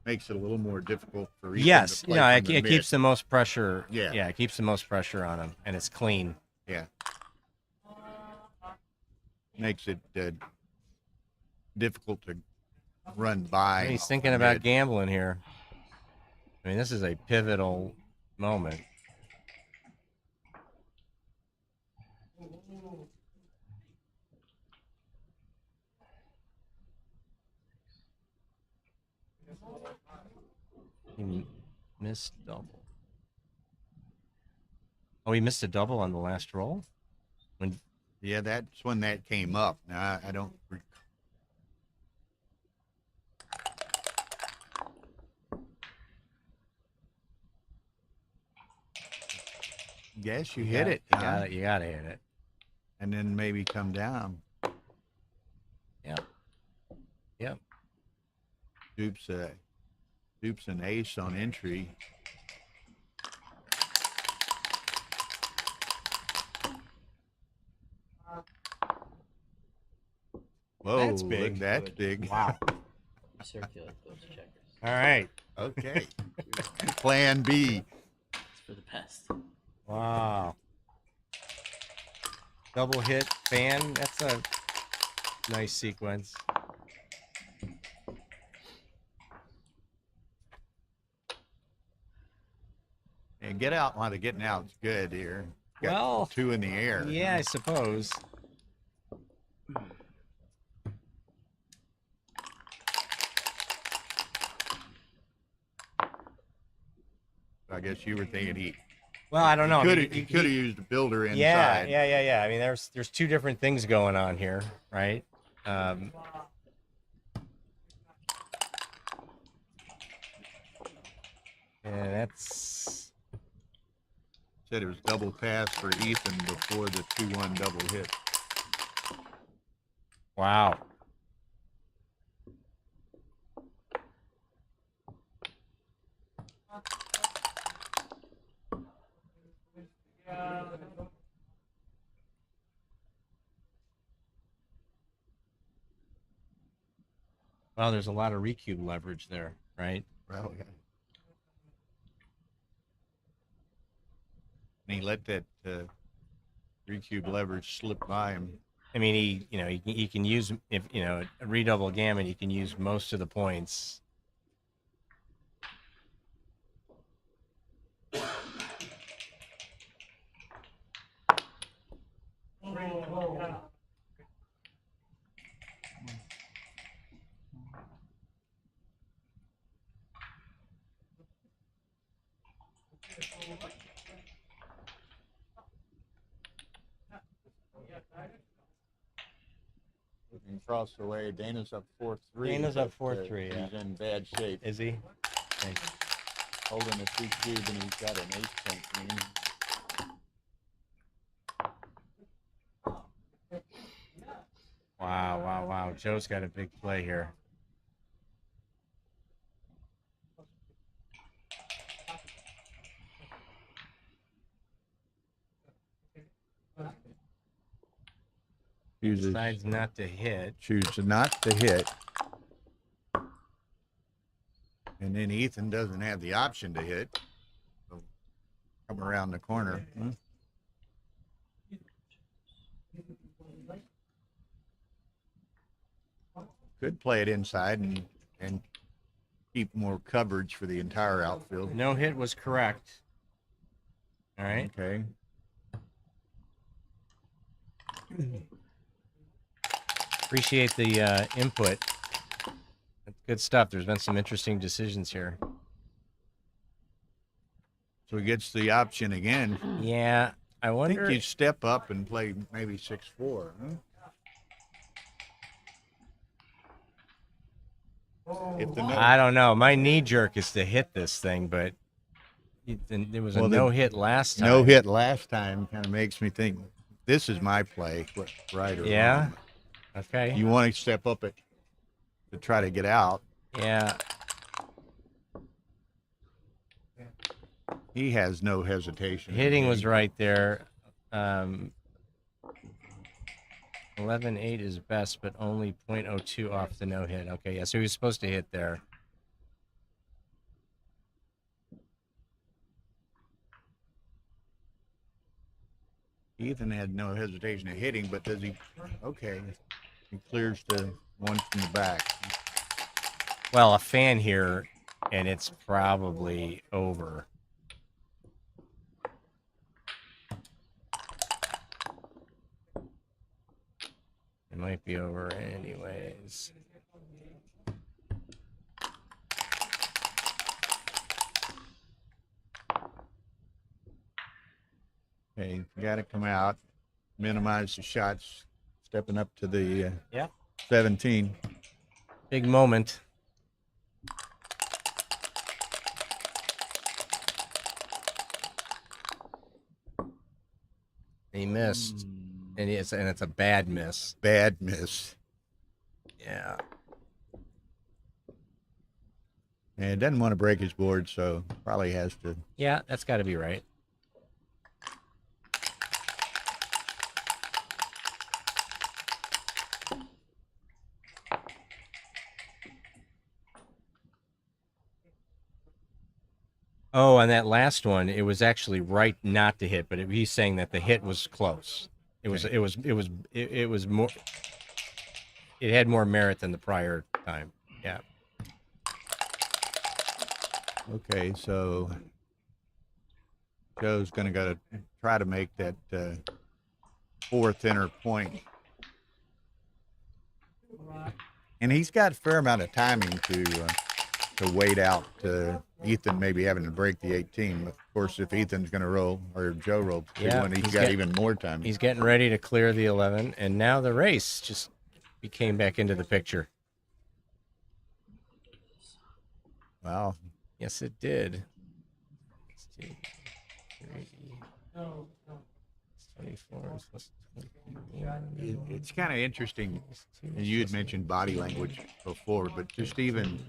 makes it a little more difficult for Ethan Yes. to play No, from the it mid. keeps the most pressure. Yeah. Yeah, it keeps the most pressure on him, and it's clean. Yeah. Makes it difficult to run by. He's off thinking the about mid. gambling here. I mean, this is a pivotal moment. He missed double. Oh, he missed a double on the last roll? When Yeah, that's when that came up. Now, I don't. Yes, you hit it. You huh? got it. You got to hit it. And then maybe come down. Yep. Yep. Dupes an ace on entry. Whoa, That's big. That's big. Wow. Circulate those checkers. All right. Okay. Plan B. It's for the best. Wow. Double hit fan. That's a nice sequence. And get out while the getting out's good here. Got Well, 2 in the air. Yeah, I suppose. I guess you were thinking he Well, I don't know. I mean, he could have used a builder inside. Yeah. I mean, there's 2 different things going on here, right? And that's Said it was double pass for Ethan before the 2-1 double hit. wow. Well, there's a lot of recube leverage there, right? Well, yeah. And he let that 3-cube leverage slip by him. I mean, he can use, if a redouble gammon, you can use most of the points. Looking across the way, Dana's up 4-3. Dana's up but, 4-3, yeah. He's in bad shape. Is he? Okay. Holding a 3-cube and he's got an ace point lead. Wow. Joe's got a big play here. Chooses Decides not to hit. not to hit. And then Ethan doesn't have the option to hit. So come around the corner. Could play it inside and keep more coverage for the entire outfield. No hit was correct. All right. Okay. Appreciate the input. That's good stuff. There's been some interesting decisions here. So he gets the option again. Yeah, I I wonder. think you step up and play maybe 6-4. If the I don't know. My knee jerk is to hit this thing, but there was a Well, no hit last time. no hit last time kind of makes me think this is my play, right or Yeah. wrong. Okay. You want to step up it to try to get out. Yeah. He has no hesitation. Hitting was right there. 11.8 is best, but only 0.02 off the no hit. Okay, yeah. So he was supposed to hit there. Ethan had no hesitation of hitting, but does he? Okay, he clears the one from the back. Well, a fan here, and it's probably over. It might be over anyways. Okay, got to come out, minimize the shots, stepping up to the Yeah. 17. Big moment. He missed, and it's a bad miss. Bad miss. Yeah. And he doesn't want to break his board, so probably has to. Yeah, that's got to be right. Oh, on that last one, it was actually right not to hit, but he's saying that the hit was close. It was more. It had more merit than the prior time. Yeah. Okay, so Joe's going to go to try to make that fourth inner point. And he's got a fair amount of timing to wait out Ethan maybe having to break the 18. Of course, if Ethan's going to roll, or Joe rolls two, Yeah, and he's he's got got- even more time. He's getting ready to clear the 11, and now the race just came back into the picture. Wow. Yes, it did. 24 plus 21. It's kind of interesting. And you had mentioned body language before, but just even,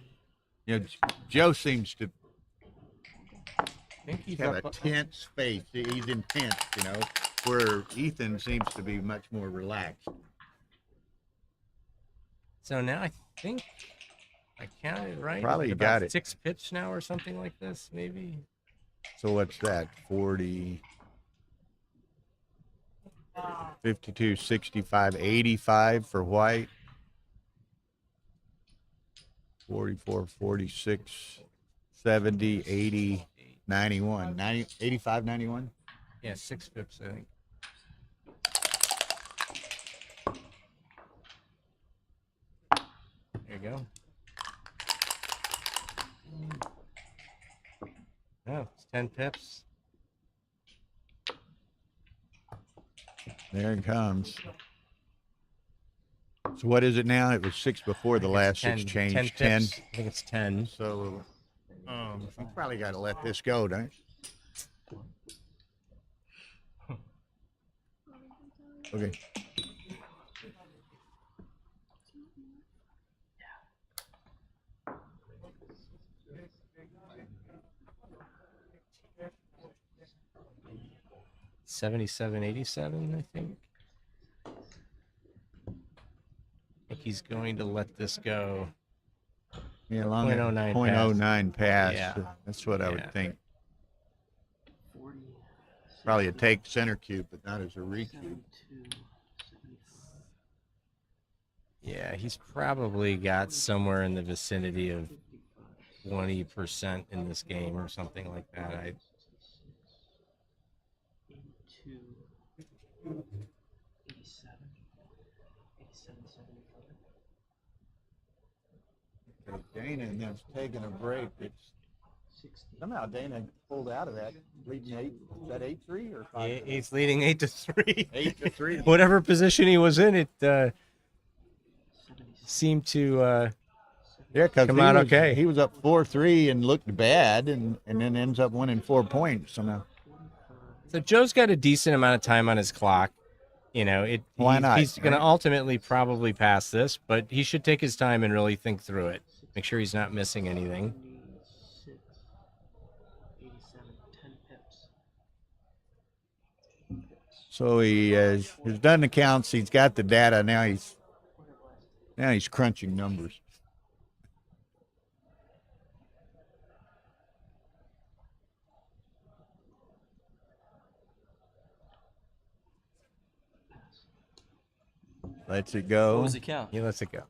Joe seems to I think he's have up- a tense face. He's intense, where Ethan seems to be much more relaxed. So now I think I counted right. Probably Is you about got it. 6 pitch now or something like this, maybe. So what's that? 40, 52, 65, 85 for White. 44, 46, 70, 80, 91. 90, 85, 91? Yeah, 6 pips, I think. There you go. Oh, it's 10 pips. There it comes. So what is it now? It was 6 before the last 10, exchange. 10 10. pips. I think it's 10. So you probably got to let this go, don't you? Okay. $77.87, I think. I think he's going to let this go. Yeah, along the 0.09 .09 pass. Yeah. That's what I Yeah. would think. 40, Probably a take center cube, but not as a recube. 72, 75. Yeah, he's probably got somewhere in the vicinity of 20% in this game or something like that. 82, 87, 87, 75, Dana and them's taking a break. It's 60. somehow Dana pulled out of that, leading 8. Is that 8-3 or 5? He's leading 8-3. 8-3. Whatever position he was in, it 76, seemed to Yeah, because Come out okay. He was up 4-3 and looked bad, and then ends up winning 4 points somehow. 45, So Joe's got a decent amount of time on his clock. You know, Why not, he's going to right? ultimately probably pass this, but he should take his time and really think through it. Make sure he's not missing anything. 76, 87, 10 pips. So he has done the counts. He's got the data. Now he's crunching numbers. Lets it What go. was the count? He lets it go.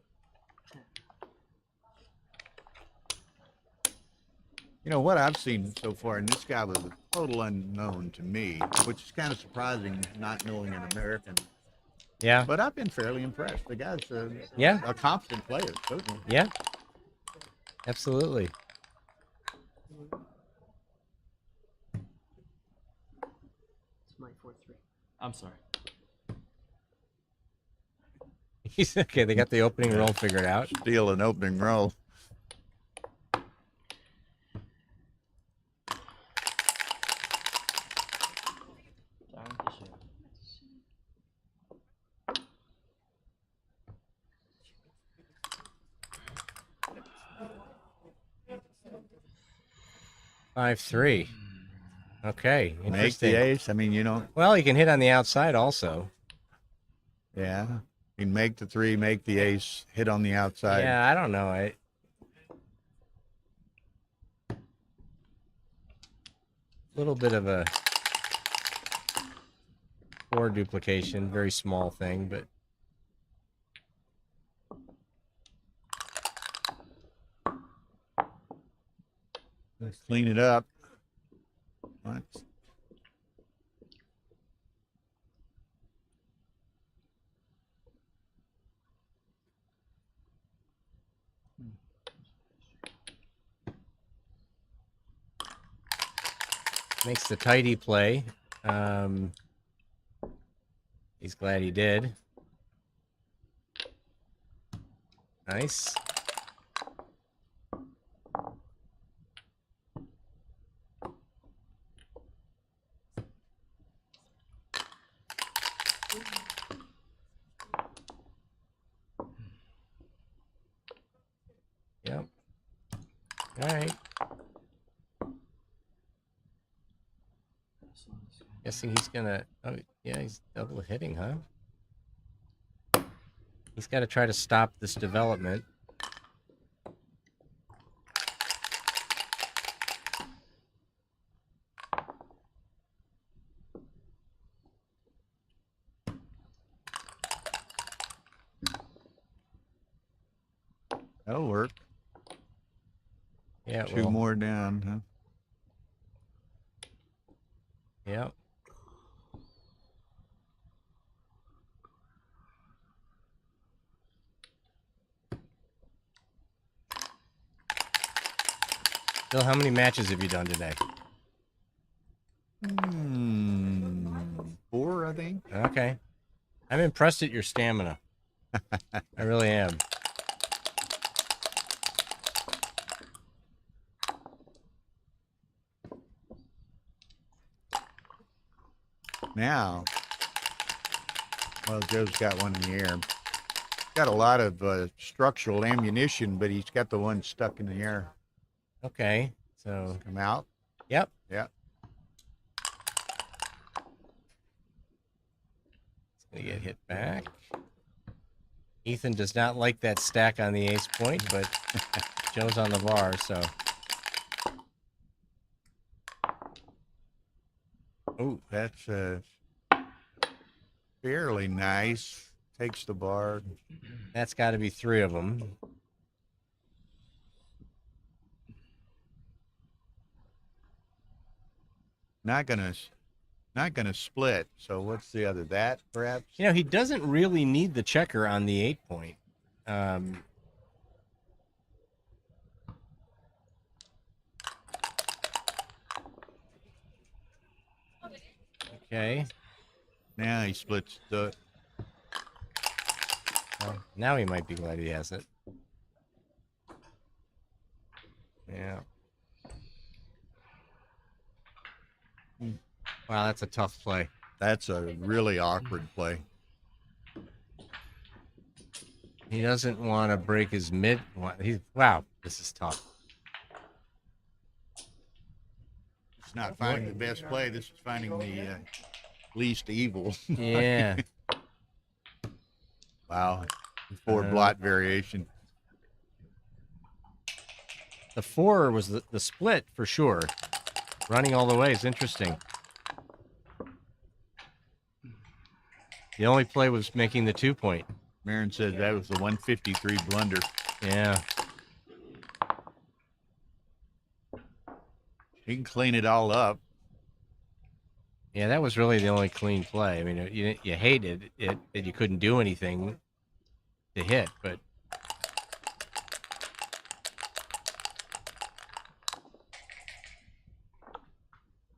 You know what I've seen so far, and this guy was a total unknown to me, which is kind of surprising, not knowing an American. Yeah. But I've been fairly impressed. The guy's Yeah. a competent player, certainly. Yeah. Absolutely. It's my 4-3. I'm sorry. He's okay. They got the opening roll figured out. Steal an opening roll. Dankeschön. 5-3. Okay. Make Interesting. the ace. I mean, you know, Well, he can hit on the outside also. yeah. You can make the 3, make the ace, hit on the outside. Yeah, I don't know. Little bit of a board duplication, very small thing, but Let's clean it up. What? makes the tidy play. He's glad he did. Nice. Yep. All right. Guessing he's gonna. Oh, yeah, he's double hitting, huh? He's got to try to stop this development. That'll work. Yeah, Two more down, huh? Yep. Bill, how many matches have you done today? 4, I think. Okay. I'm impressed at your stamina. I really am. Now, well, Joe's got one in the air. Got a lot of structural ammunition, but he's got the one stuck in the air. Okay. So, Come out. yep. Yep. It's going to get hit back. Ethan does not like that stack on the ace point, but Joe's on the bar, so. Oh, that's fairly nice. Takes the bar. That's got to be 3 of them. Not gonna split. So what's the other? That perhaps? You know, he doesn't really need the checker on the 8-point. Okay. Now he splits the. Well, now he might be glad he has it. Yeah. Wow, that's a tough play. That's a really awkward play. He doesn't want to break his mid. Wow, this is tough. It's not finding the best play. This is finding the least evil. Yeah. Wow. 4 blot variation. The 4 was the split for sure. Running all the way is interesting. The only play was making the 2-point. Marin said that was the 153 blunder. Yeah. He can clean it all up. Yeah, that was really the only clean play. I mean, you hated it that you couldn't do anything to hit, but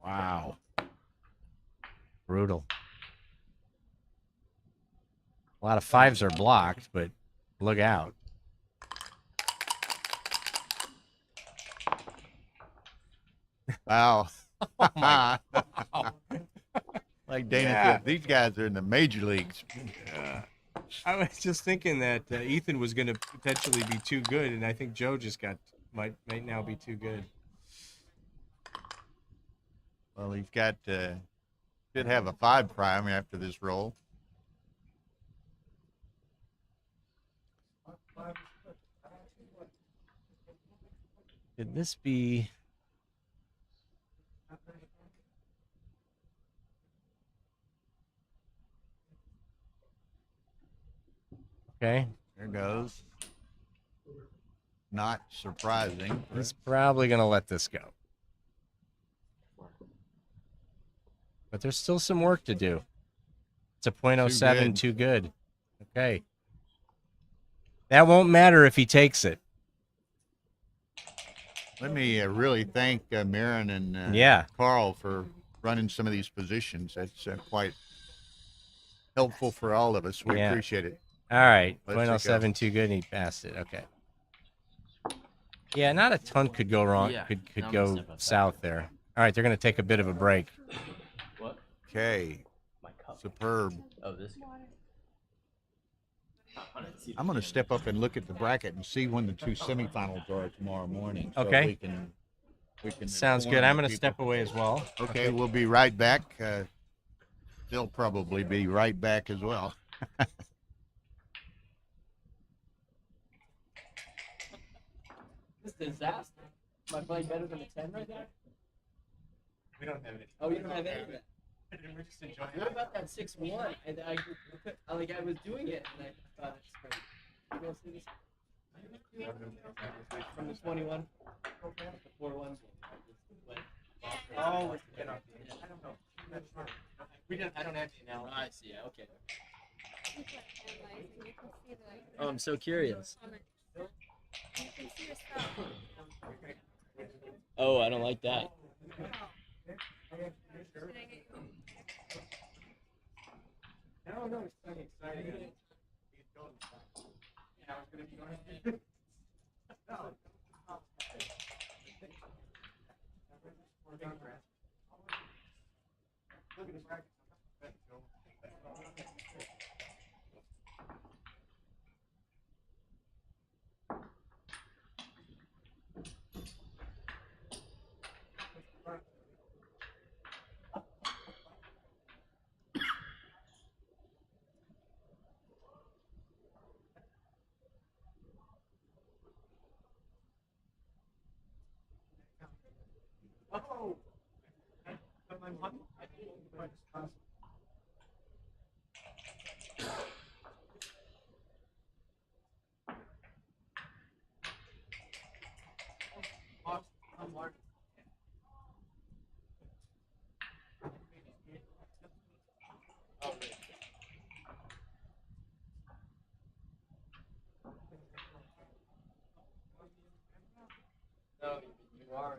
Wow. brutal. A lot of 5s are blocked, but look out. Wow. Oh my Like Dana Yeah. said, these guys are in the major leagues. I was just thinking that Ethan was going to potentially be too good, and I think Joe just might now be too good. Well, he's got should have a 5 prime after this roll. Could this be? Okay. There goes. Not surprising. He's probably going to let this go. But there's still some work to do. It's a .07, too good. Okay. That won't matter if he takes it. Let me really thank Marin and Yeah. Carl for running some of these positions. That's quite helpful for all of us. We Yeah. appreciate it. All right. Let's it go. .07, too good, and he passed it. Okay. Yeah, not a ton could go wrong. Yeah, Could I'm go gonna step outside. south there. All right, they're going to take a bit of a break. What? Okay. My cup. Superb. Oh, this guy. I'm going to step up and look at the bracket and see when the 2 semifinals are tomorrow morning. So Okay. we can Sounds inform good. I'm going to people. step away as well. Okay, we'll be right back. They'll probably be right back as well. This is disaster. Am I playing better than a 10 right there? We don't have it. Oh, you don't have any of that. We're just enjoying What about that 6-1? I was doing it and I thought it's crazy. You guys see this? From the 21, the 4-1. Oh, I don't know. I don't have the analysis. I see. Okay. Oh, I'm so curious. Oh, I don't like that. No, no, it's not exciting. Yeah, I was going to be Look at the bracket. No, you are.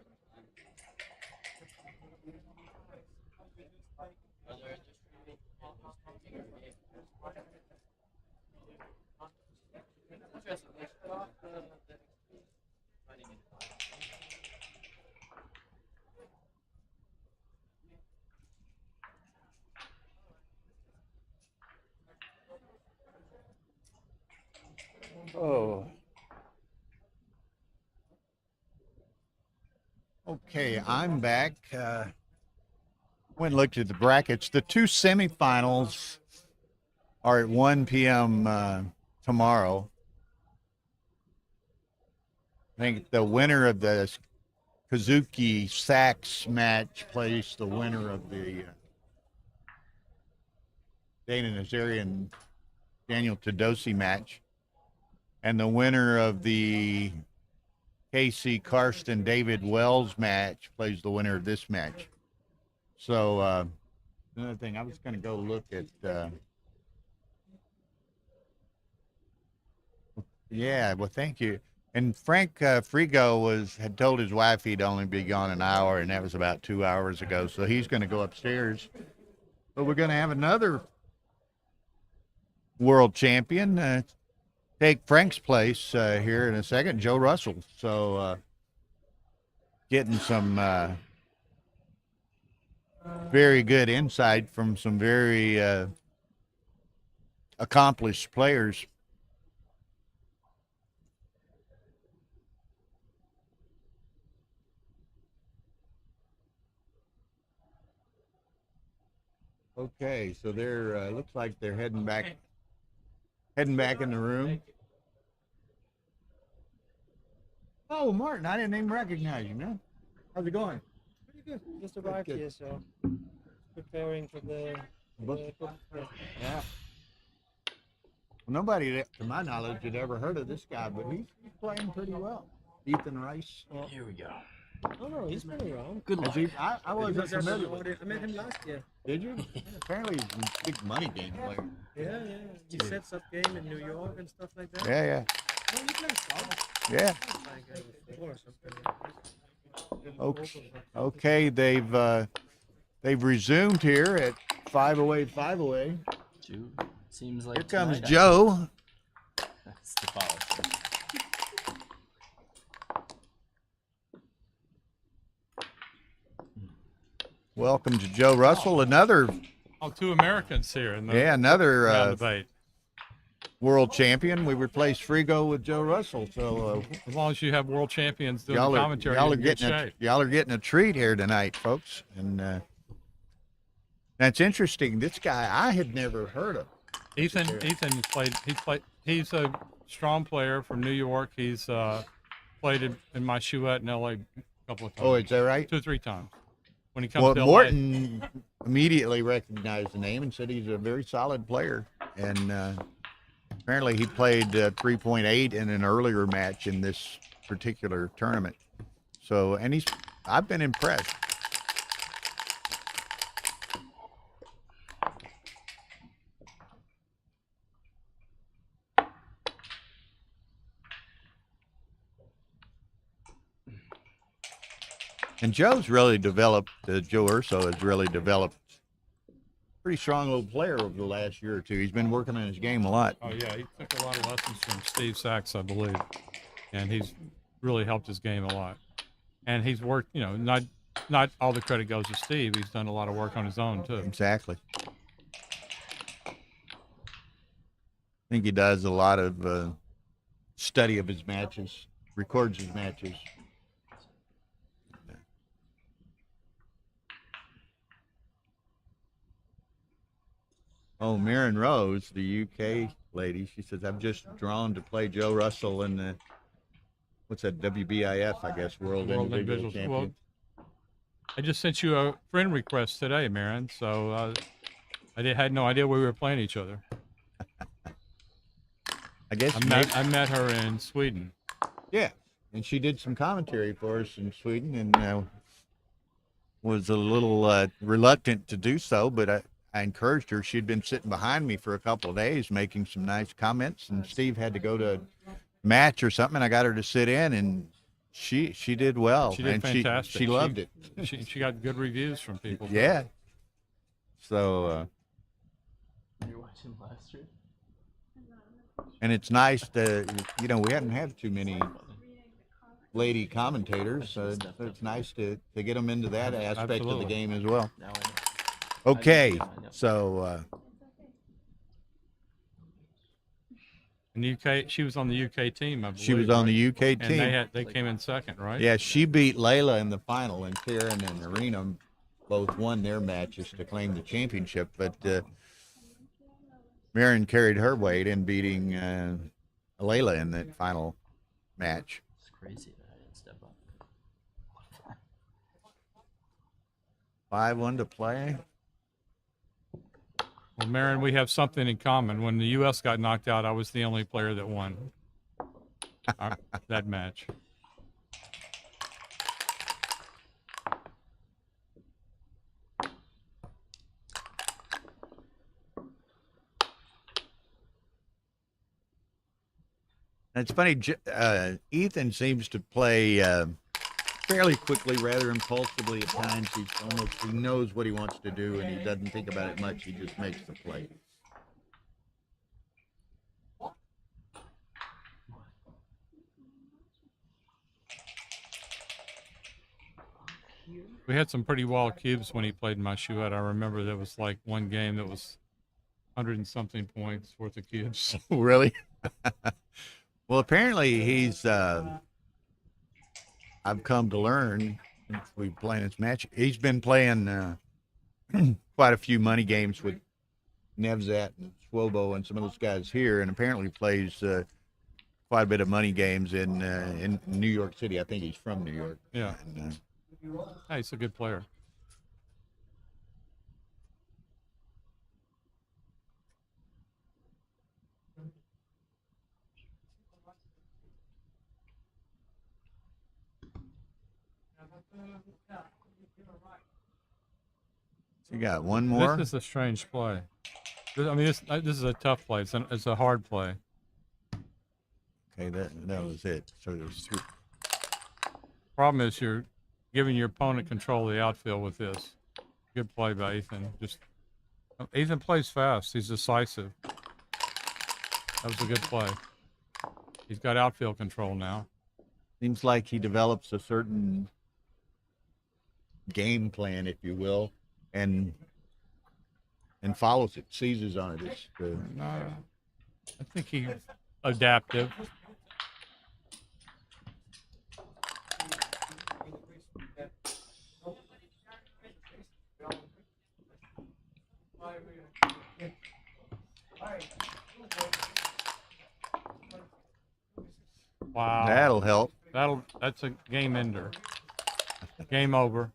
Oh. Okay, I'm back. Went and looked at the brackets. The two semifinals are at 1 p.m. Tomorrow. I think the winner of the Kazuki Sachs match plays the winner of the Dana Nazarian Daniel Tedosii match. And the winner of the Casey Karsten David Wells match plays the winner of this match. So another thing, I was going to go look at. Yeah, well, thank you. And Frank Frigo had told his wife he'd only be gone an hour, and that was about 2 hours ago. So he's going to go upstairs. But we're going to have another world champion take Frank's place here in a second, Joe Russell. So getting some very good insight from some very accomplished players. Okay, so they're looks like they're heading back in the room. Oh, Martin, I didn't even recognize you, man. How's it going? Pretty good. Just arrived Good. here, so preparing for the Yeah. Well, nobody, to my knowledge, had ever heard of this guy, but he's playing pretty well. Ethan Rice. Here we go. No, he's been around. Good Is luck. he? I wasn't familiar with him. I met him last year. Did you? Apparently he's a big money game player. Yeah. He sets up game in New York and stuff like that. Yeah. Oh, he plays golf. Yeah. Like, or something. Okay, they've resumed here at 5:08. Two. Seems like Here comes tonight, Joe. That's the policy. Welcome to Joe Russell, another two Americans here in the another round debate. world champion. We replaced Frigo with Joe Russell, so As long as you have world champions doing y'all the are commentary, you're in good shape. y'all are getting a treat here tonight, folks. And that's interesting. This guy I had never heard of. Ethan played. He's a strong player from New York. He's played in my shoeette in LA a couple of times. Oh, is that right? 2 or 3 times. When he comes Well, to LA. Morton immediately recognized the name and said he's a very solid player. And apparently he played 3.8 in an earlier match in this particular tournament. So, and I've been impressed. And Joe's really developed, Joe Urso has really developed pretty strong little player over the last year or two. He's been working on his game a lot. Oh yeah, he took a lot of lessons from Steve Sachs, I believe, and he's really helped his game a lot. And he's worked, not all the credit goes to Steve. He's done a lot of work on his own too. Exactly. I think he does a lot of study of his matches, records his matches. Oh, Maren Rose, the UK lady, she says, I'm just drawn to play Joe Russell in the, what's that, WBIF, I guess, World Individual Champion. I just sent you a friend request today, Marin. So had no idea we were playing each other. I guess I met her in Sweden. yeah, and she did some commentary for us in Sweden, and was a little reluctant to do so, but I encouraged her. She'd been sitting behind me for a couple of days making some nice comments, and Steve had to go to a match or something, and I got her to sit in, and she did well. She did and fantastic. She loved it. She got good reviews from people. Yeah. So, You're watching live stream? and it's nice to, we hadn't had too many lady commentators, so it's nice to get them into that aspect of Absolutely. the game as well. Now I know. Okay, I know. so In the UK, she was on the UK team, I believe. she was on right? the UK And team. they came in second, right? Yeah, she beat Layla in the final, and Karen and Arena both won their matches to claim the championship. But Marin carried her weight in beating Layla in that final match. It's crazy that I didn't step up. 5-1 to play. Well, Marin, we have something in common. When the U.S. got knocked out, I was the only player that won that match. And it's funny, Ethan seems to play fairly quickly, rather impulsively at times. He knows what he wants to do, and he doesn't think about it much. He just makes the play. We had some pretty wild cubes when he played my Chouette. I remember there was like one game that was 100 and something points worth of cubes. Really? Well, apparently he's. I've come to learn since we've played this match. He's been playing quite a few money games with Nevzat and Swobo and some of those guys here, and apparently plays quite a bit of money games in New York City. I think he's from New York. Yeah. And, Hey, he's a good player. so you got one more. This is a strange play. I mean, this is a tough play. It's a hard play. Okay, that was it. So there's two. Problem is you're giving your opponent control of the outfield with this. Good play by Ethan. Ethan plays fast. He's decisive. That was a good play. He's got outfield control now. Seems like he develops a certain game plan, if you will, and follows it, seizes on it. It's, I think he's adaptive. Wow. That'll help. That's a game ender. Game over.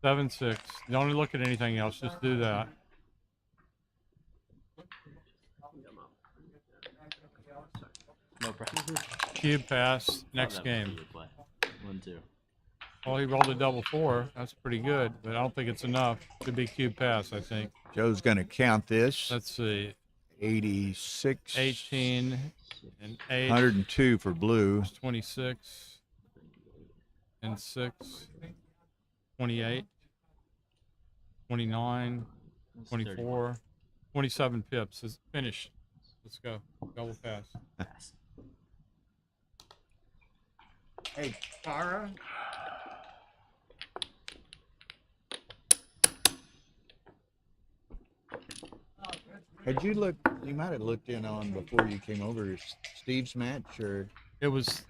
7-6. Don't look at anything else. Just do that. No problem. Cube pass. Next That was a game. good play. 1-2. Well, he rolled a double 4. That's pretty good, but I don't think it's enough. Could be cube pass, I think. Joe's going to count this. Let's see. 86. 18 and 8. 102 for blue. 26 and 6. 28. 29. 24. 27 pips. It's finished. Let's go. Double pass. Pass. Hey, Tara. Had you looked? You might have looked in on before you came over Steve's match, or It was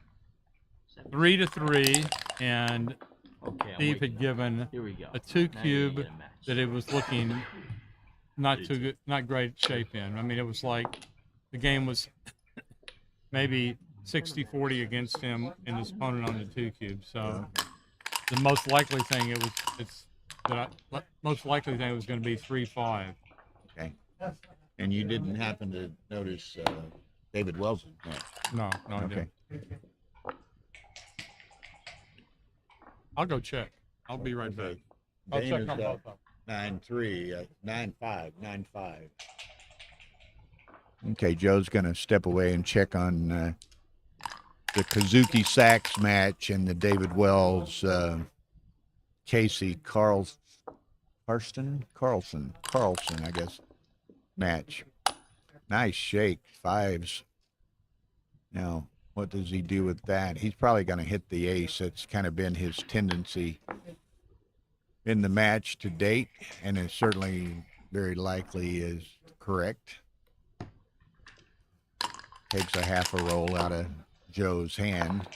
3-3, and Okay, I'm Steve had waking up. given Here we go. a 2 Now you're cube gonna get a match. that it was looking not too good, not great shape in. I mean, it was like the game was maybe 60-40 against him and his opponent on the 2 cube. So the most likely thing most likely thing it was going to be 3-5. Okay. And you didn't happen to notice David Wells? No, I Okay. didn't. I'll go check. I'll be right back. I'll check Dana's on got both of 9-3, 9-5, 9-5. Okay, Joe's going to step away and check on the Kazuki Sachs match and the David Wells Casey Carlson, I guess, match. Nice shake, fives. Now, what does he do with that? He's probably going to hit the ace. That's kind of been his tendency in the match to date, and it certainly very likely is correct. Takes a half a roll out of Joe's hand.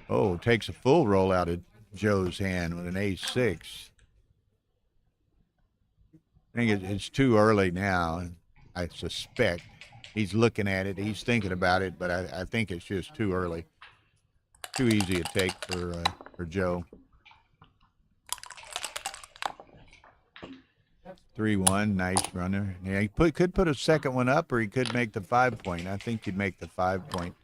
Oh, takes a full roll out of Joe's hand with an ace-6. I think it's too early now. I suspect he's looking at it. He's thinking about it, but I think it's just too early. Too easy a take for Joe. 3-1, nice runner. Yeah, he could put a second one up, or he could make the 5-point. I think he'd make the 5-point.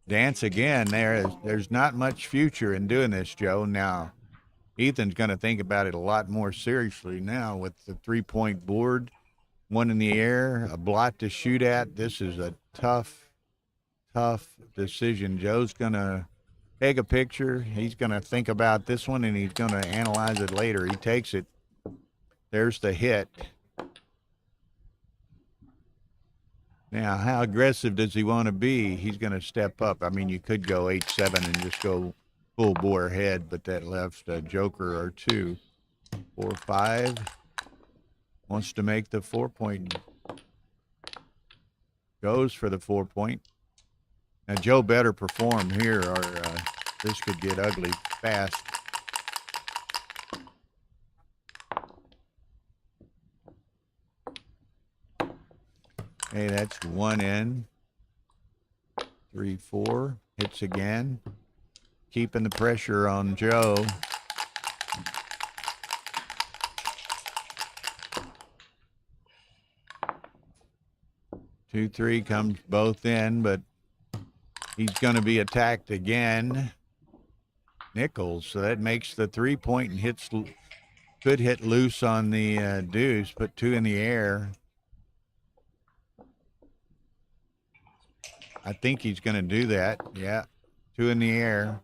Dance again. There's not much future in doing this, Joe. Now, Ethan's going to think about it a lot more seriously now with the 3-point board, one in the air, a blot to shoot at. This is a tough decision. Joe's going to take a picture. He's going to think about this one, and he's going to analyze it later. He takes it. There's the hit. Now, how aggressive does he want to be? He's going to step up. I mean, you could go 8-7 and just go full bore ahead, but that left a joker or two. 4-5. Wants to make the 4-point. Goes for the 4-point. Now, Joe better perform here, or this could get ugly fast. Hey, that's one in. 3-4. Hits again. Keeping the pressure on Joe. Two, three comes both in, but he's going to be attacked again. Nichols, so that makes the 3-point and hits. Could hit loose on the deuce, put two in the air. I think he's going to do that. Yeah, two in the air.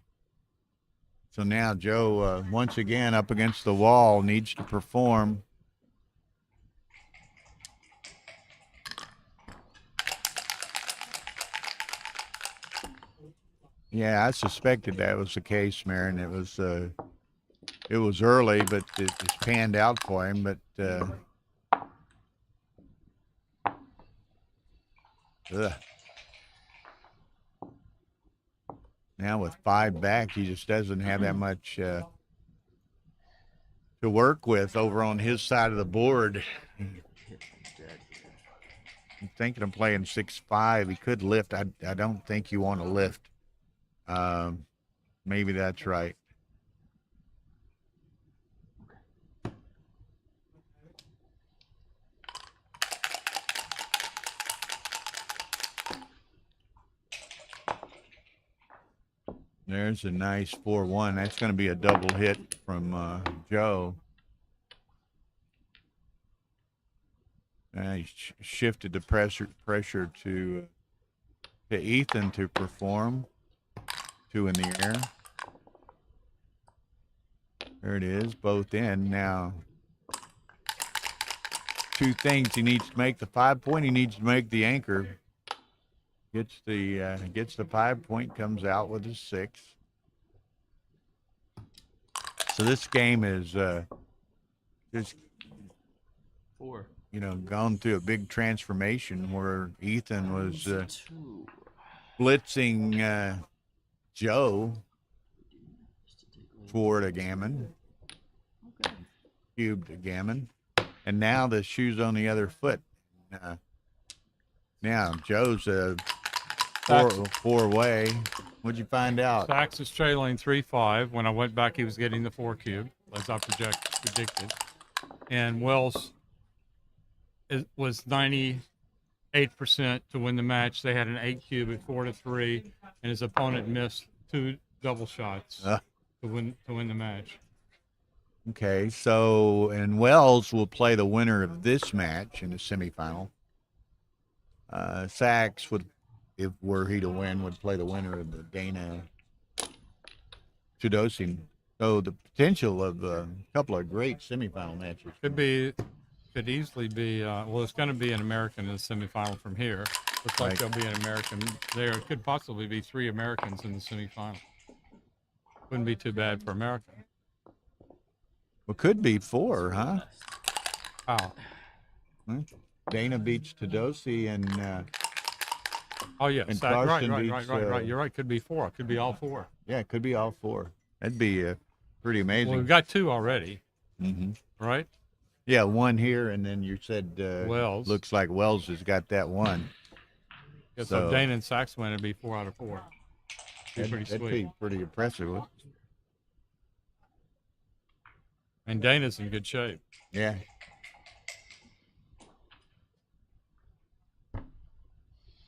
So now Joe, once again, up against the wall, needs to perform. Yeah, I suspected that was the case, Marin. It was early, but it's panned out for him. But now with 5 back, he just doesn't have that much to work with over on his side of the board. I'm thinking of playing 6-5. He could lift. I don't think you want to lift. Maybe that's right. There's a nice 4-1. That's going to be a double hit from Joe. He shifted the pressure to Ethan to perform. 2 in the air. There it is, both in. Now, 2 things he needs to make: the 5-point. He needs to make the anchor. Gets the 5-point, comes out with a 6. So this game is just 4. Gone through a big transformation where Ethan was blitzing Joe toward a gammon, cubed a gammon, and now the shoe's on the other foot. Now Joe's four way. What'd you find out? Sachs is trailing 3-5. When I went back, he was getting the 4 cube, as I predicted. And Wells was 98% to win the match. They had an 8 cube at 4-3, and his opponent missed 2 double shots to win the match. Okay, so and Wells will play the winner of this match in the semifinal. Sachs would, if were he to win, would play the winner of the Dana Tudosing. So the potential of a couple of great semifinal matches. Could easily be. Well, it's going to be an American in the semifinal from here. Looks like there'll be an American there. It could possibly be 3 Americans in the semifinal. Wouldn't be too bad for America. Well, could be 4, huh? Wow. Dana beats Tudosy and Oh yeah, and right. Carson beats, You're right. Could be 4. Could be all 4. yeah, it could be all 4. That'd be pretty amazing. Well, we've got 2 already, right? Yeah, 1 here, and then you said Wells. Looks like Wells has got that 1. Yeah, so Dana and Sachs win, it'd be 4 out of 4. Be pretty That'd sweet. be pretty impressive. And Dana's in good shape. Yeah.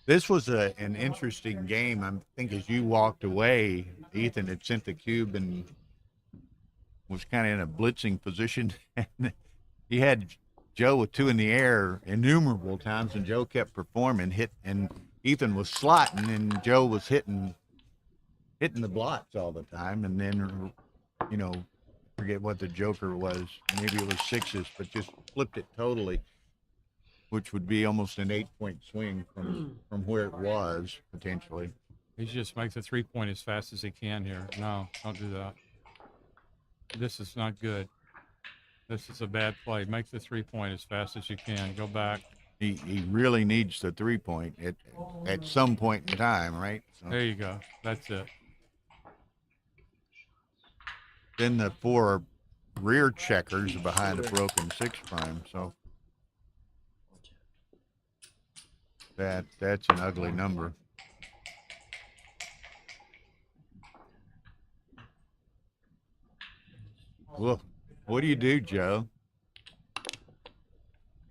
This was an interesting game. I think as you walked away, Ethan had sent the cube and was kind of in a blitzing position. And he had Joe with 2 in the air innumerable times, and Joe kept performing, and Ethan was slotting, and Joe was hitting the blots all the time. And then, you know, forget what the joker was. Maybe it was 6s, but just flipped it totally, which would be almost an 8-point swing from where it was potentially. He should just make the 3-point as fast as he can here. No, don't do that. This is not good. This is a bad play. Make the 3-point as fast as you can. Go back. He really needs the 3-point at some point in time, right? So There you go. That's it. then the 4 rear checkers behind a broken 6 prime. So that's an ugly number. Well, what do you do, Joe?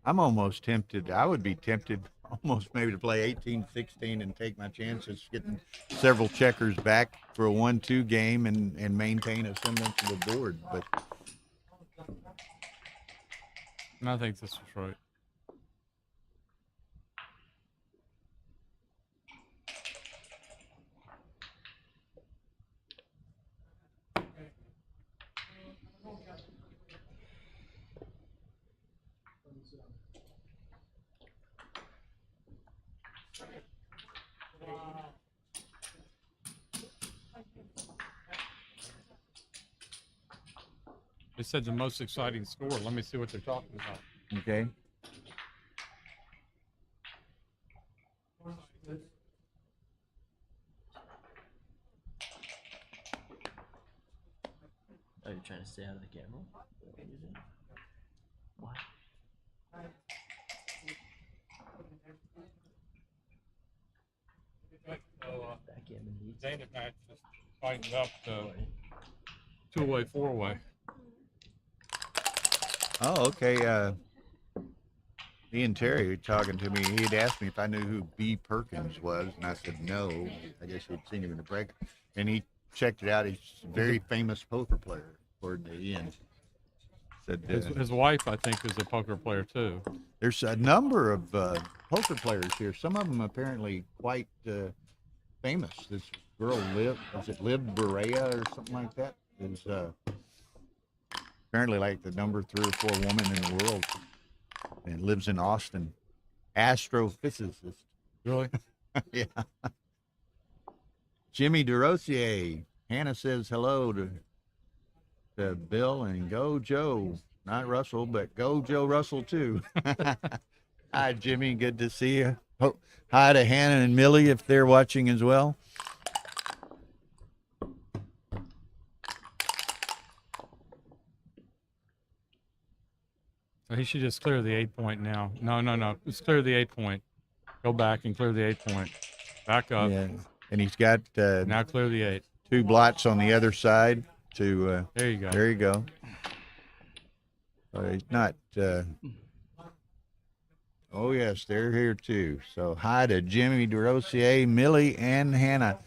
I'm almost tempted. I would be tempted almost maybe to play 18-16 and take my chances getting several checkers back for a 1-2 game and maintain a semblance of the board. But I think this was right. They said the most exciting score. Let me see what they're talking about. okay. Oh, you're trying to stay out of the camera? What? Backgammon heat. Dana match just tightened up the 2-way, 4-way. Oh, okay. Ian Terry was talking to me. He had asked me if I knew who B. Perkins was, and I said no. I guess he'd seen him in the break. And he checked it out. He's a very famous poker player, according to Ian. Said, His wife, I think, is a poker player too. there's a number of poker players here. Some of them apparently quite famous. This girl, Liv Berea or something like that, is apparently like the number 3 or 4 woman in the world, and lives in Austin. Astrophysicist. Really? Yeah. Jimmy DeRosier. Hannah says hello to Bill, and go Joe. Not Russell, but go Joe Russell too. Hi, Jimmy. Good to see you. Oh, hi to Hannah and Millie if they're watching as well. So he should just clear the 8-point now. No. Just clear the 8-point. Go back and clear the 8-point. Back up. Yeah, and he's got Now clear the 8. 2 blots on the other side. To There you go. there you go. He's not. Oh yes, they're here too. So hi to Jimmy DeRosier, Millie, and Hannah.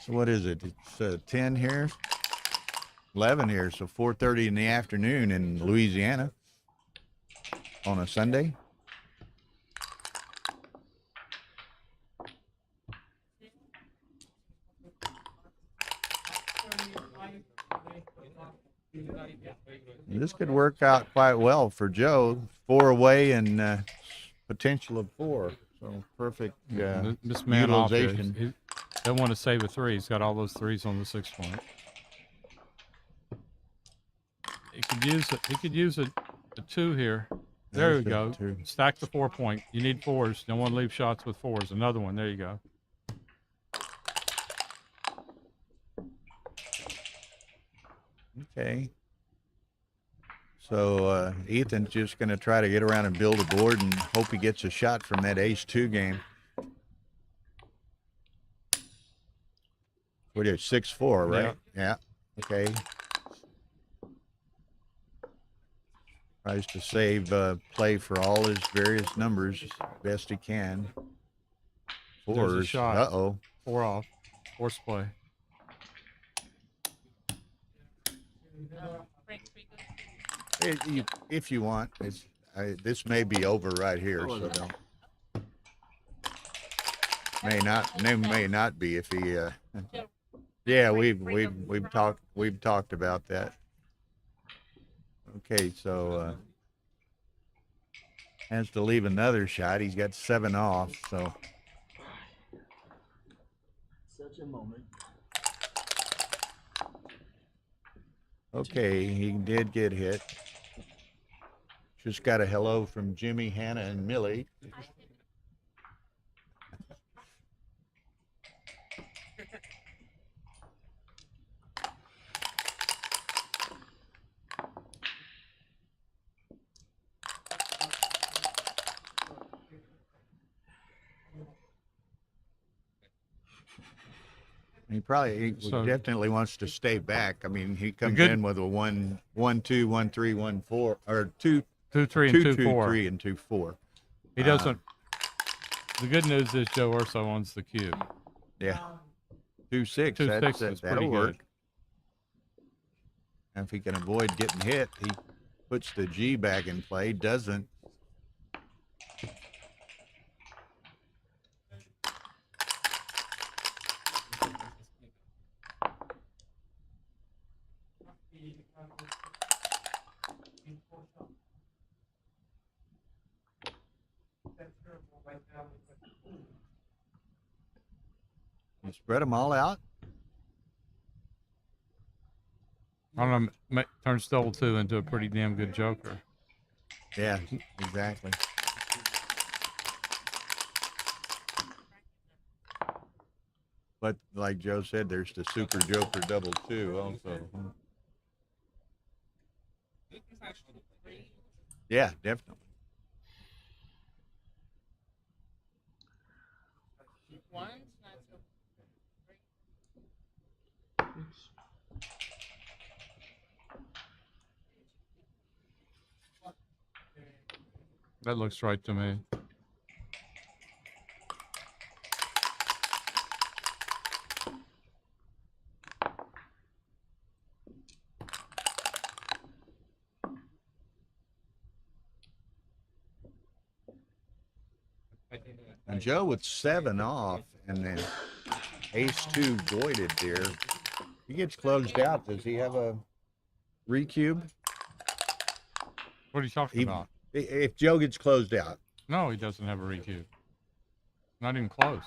So what is it? It's 10 here, 11 here. So 4:30 in the afternoon in Louisiana on a Sunday. This could work out quite well for Joe. 4 away and potential of 4. So perfect This man off here, utilization. he don't want to save a 3. He's got all those 3s on the 6 point. He could use a 2 here. There we go. 2. Stack the 4 point. You need 4s. Don't want to leave shots with 4s. Another one. There you go. Okay. So Ethan's just going to try to get around and build a board and hope he gets a shot from that ace-2 game. What is 6-4, right? Yeah. Okay. Tries to save play for all his various numbers best he can. There's a 4s. shot. Uh-oh. 4 off. Force play. If you want, this may be over right here, so don't. May not be if he. Yeah, we've talked about that. Okay, so has to leave another shot. He's got 7 off, so. Such a moment. Okay, he did get hit. Just got a hello from Jimmy, Hannah, and Millie. He definitely wants to stay back. I mean, he comes in with a 1-2, 1-3, 1-4, or 2-3 and 2-4. And 2-4. He doesn't. The good news is Joe Urso owns the cube. Yeah. 2-6. 2-6 is that'll pretty work. good. And if he can avoid getting hit, he puts the G back in play. Doesn't. You spread them all out. I don't know. Turns double 2 into a pretty damn good joker. Yeah, exactly. But like Joe said, there's the super joker double 2 also. Yeah, definitely. That looks right to me. And Joe with 7 off and then ace-2 voided there. He gets closed out. Does he have a recube? What are you talking about? If Joe gets closed out. No, he doesn't have a recube. Not even close.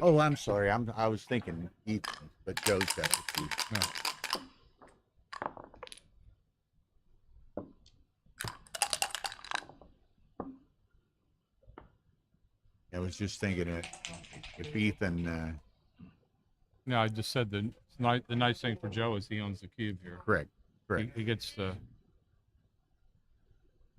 Oh, I'm sorry. I was thinking Ethan, but Joe's got the cube. No. I was just thinking it. If Ethan. No, I just said the nice thing for Joe is he owns the cube here. Correct. Correct. He gets the.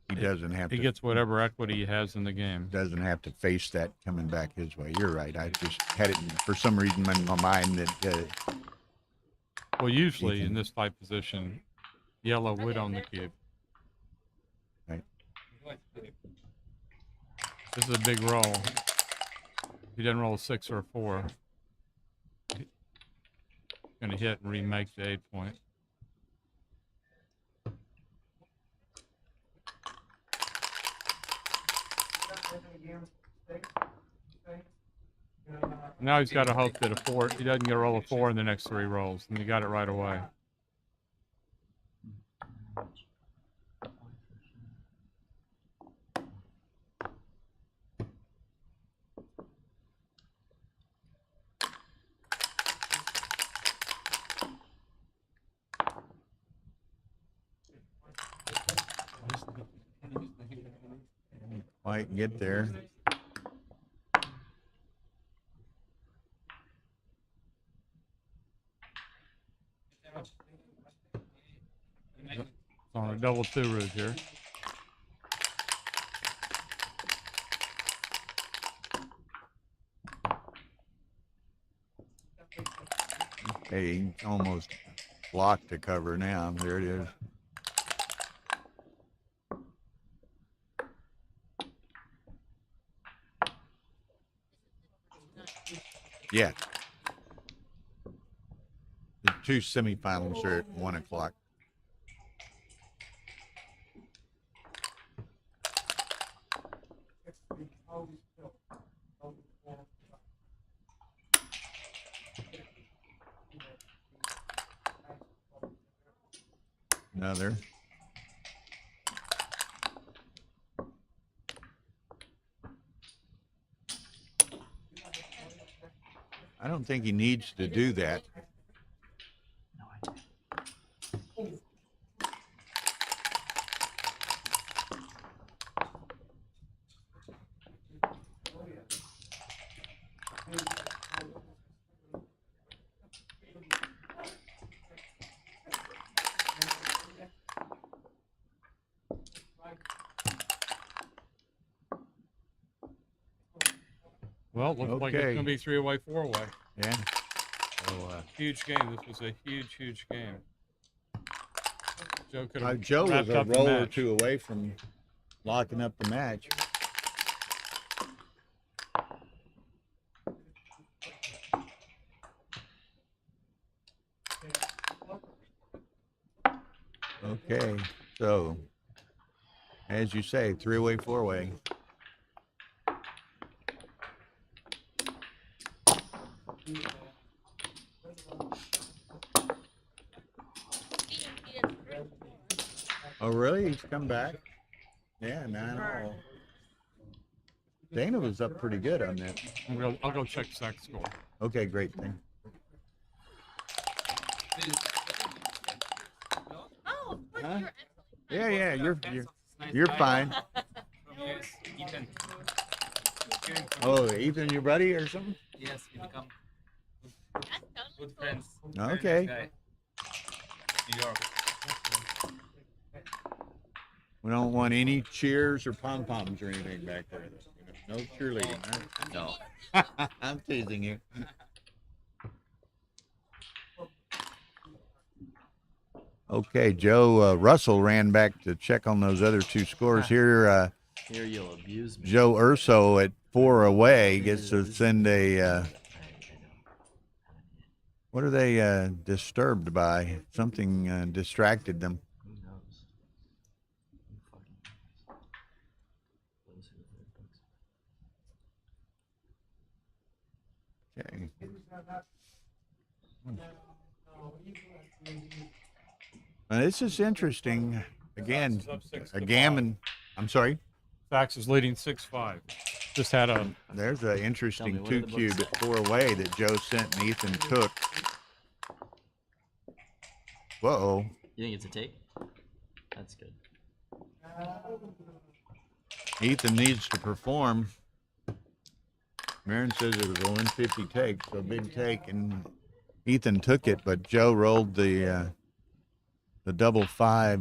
He doesn't have He to. gets whatever equity he has in the game. Doesn't have to face that coming back his way. You're right. I just had it for some reason in my mind that Well, usually Ethan. in this type position, yellow would own the cube. Right. This is a big roll. He doesn't roll a 6 or a 4. He's going to hit and remake the 8 point. Now he's got to hope that a 4, he doesn't get a roll of 4 in the next 3 rolls, and he got it right away. quite get there. On a double 2 route here. Hey, almost blocked the cover now. There it is. Yeah. The 2 semifinals are at 1 o'clock. Another. I don't think he needs to do that. No idea. Well, looks like it's Okay. going to be 3-way, 4-way. Yeah. So, Huge game. This was a huge, huge game. Joe could have Joe was wrapped a up the roll or match. 2 away from locking up the match. Okay, so as you say, 3-way, 4-way. Oh, really? He's come back? Yeah, 9-all. Dana was up pretty good on that. I'll go check sack score. Okay, great thing. Oh, of course, Huh? you're excellent. Yeah, you're fine. Ethan. Oh, Ethan, your buddy or something? Yes, we become That's totally good cool. friends. Okay. Very nice guy. New York. We don't want any cheers or pom-poms or anything back there. No cheerleading, huh? No. I'm teasing you. Okay, Joe Russell ran back to check on those other 2 scores here. Here you'll abuse me. Joe Urso at 4 away gets to send a, what are they disturbed by? Something distracted them. Who knows? Who fucking knows? Those who have books. Okay. Now, this is interesting. Again, Fax is up 6 a to Gamon. I'm sorry. Fax is leading 6-5. Just had a There's an interesting Tell me, what are 2 the cube books? at 4 away that Joe sent and Ethan took. Whoa. You think it's a take? That's good. Ethan needs to perform. Marin says it was a 150 take, so big take, and Ethan took it, but Joe rolled the double 5.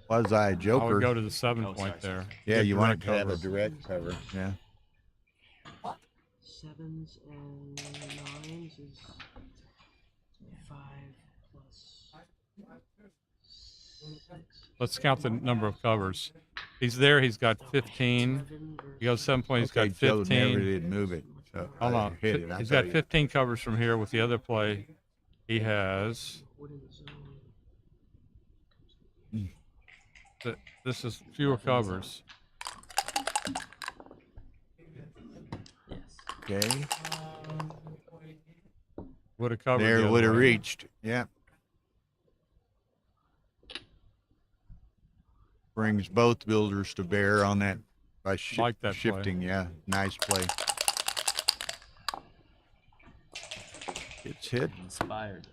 quasi I would joker. go to the 7 Oh, point sorry, there. Yeah, Get you want direct it to have a cover. direct cover. Yeah. 7s and 9s is 5 plus 6. Let's count the number of covers. He's there. He's got 15. 7 He goes 7 points. He's Okay, got Joe never 15. did move it. So Hold I on. hit it. I He's thought got 15 covers from here with the other play. He has. What in the zone? This is fewer covers. Yes. Okay. Would have covered. There the would other have way. reached. Yeah. Brings both builders to bear on that by Like that play. shifting. Yeah, nice play. It's hit. Inspired.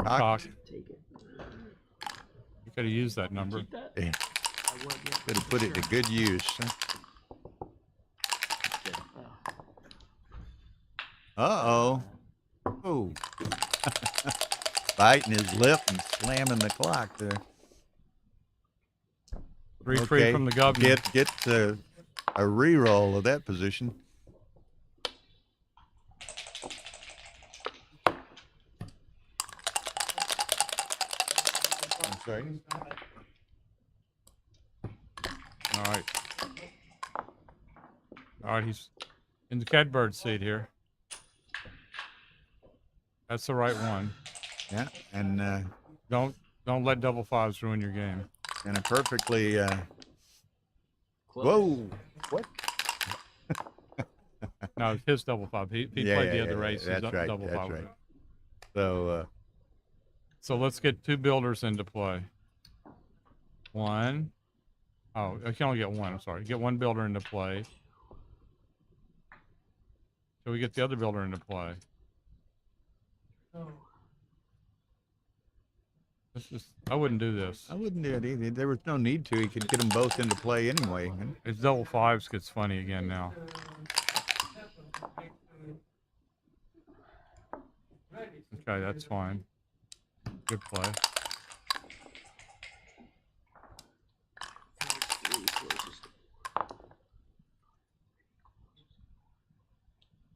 Cock. Cock. Take it. You could have used that number. Keep that. Yeah, I would, yeah. could have put it to good use. Uh-oh. Oh. Biting his lip and slamming the clock there. Free from the governor. Get a re-roll of that position. I'm sorry. All right. All right, he's in the catbird seat here. That's the right one. Yeah, and Don't let double fives ruin your game. a perfectly Close. whoa. What? No, it's his double five. He Yeah, played yeah, the other yeah, race. He's that's right, double that's five with right. it. So So let's get 2 builders into play. One. Oh, I can only get one. I'm sorry. Get 1 builder into play. So we get the other builder into play. This is. I wouldn't do this. I wouldn't do it either. There was no need to. He could get them both into play anyway. It's double fives gets funny again now. Okay, that's fine. Good play.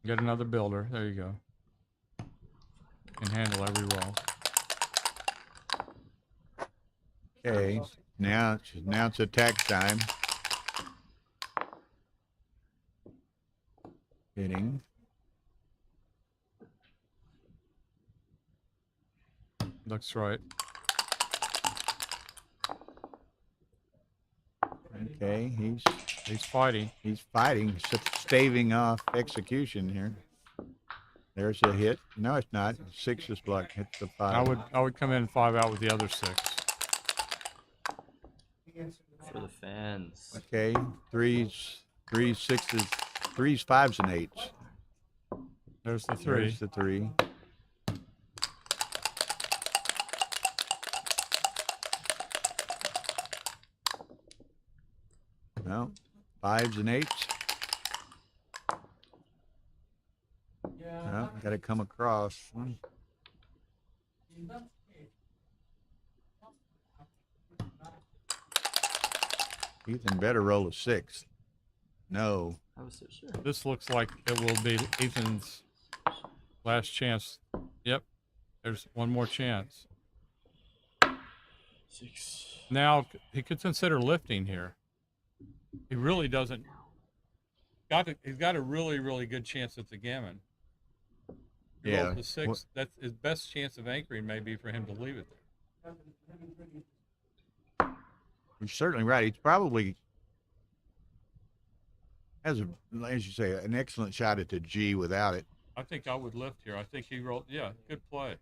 Get another builder. There you go. Can handle every roll. Okay, now it's attack time. Hitting. Looks right. Okay, He's fighting. he's fighting, staving off execution here. There's a hit. No, it's not. 6 is blocked. Hit the 5. I would come in 5 out with the other 6. For the fans. Okay, 3s, 6s, 3s, 5s, and 8s. There's the 3. There's the 3. No, 5s and 8s. No, got to come across. Ethan better roll a 6. No. I was so sure. This looks like it will be Ethan's last chance. Yep. There's one more chance. 6. Now he could consider lifting here. He really doesn't. He's got a really, really good chance at the gammon. He Yeah. rolled the 6. That's his best chance of anchoring may be for him to leave it there. You're certainly right. He's probably has, as you say, an excellent shot at the G without it. I think I would lift here. I think he rolled. Yeah, good play.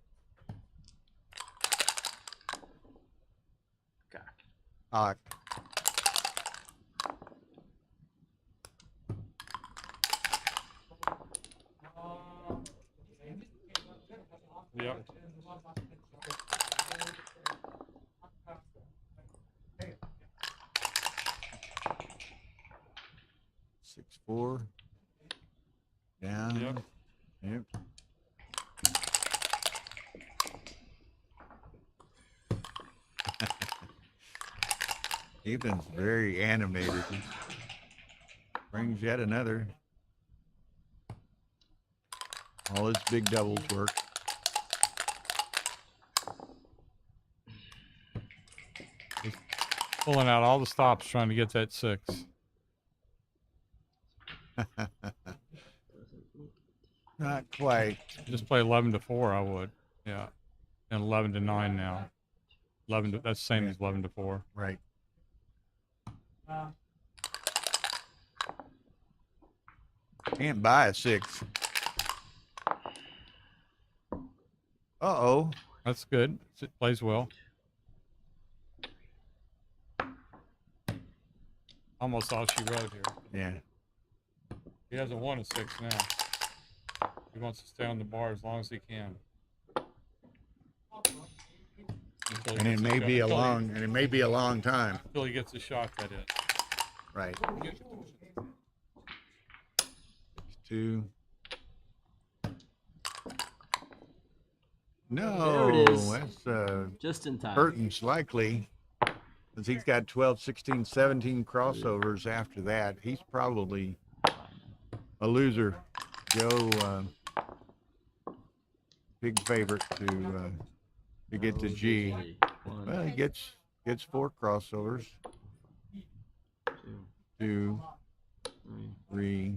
Cock. Yep. Six, 4. Down. Yep. Yep. Ethan's very animated. Brings yet another. All his big doubles work. Pulling out all the stops trying to get that 6. Not quite. Just play 11 to 4, I would. Yeah. And 11 to 9 now. 11 to, that's the same as 11 to 4. Right. Can't buy a 6. Uh-oh. That's good. It plays well. Almost all she wrote here. Yeah. He hasn't won a 6 now. He wants to stay on the bar as long as he can. And it may be a long time. Until he gets a shot, that is. Right. 2. No, There it is. that's Just in time. Burton's likely, because he's got 12, 16, 17 crossovers after that. He's probably a loser. Joe, big favorite to get to G. Well, he gets 4 crossovers. 2, 3.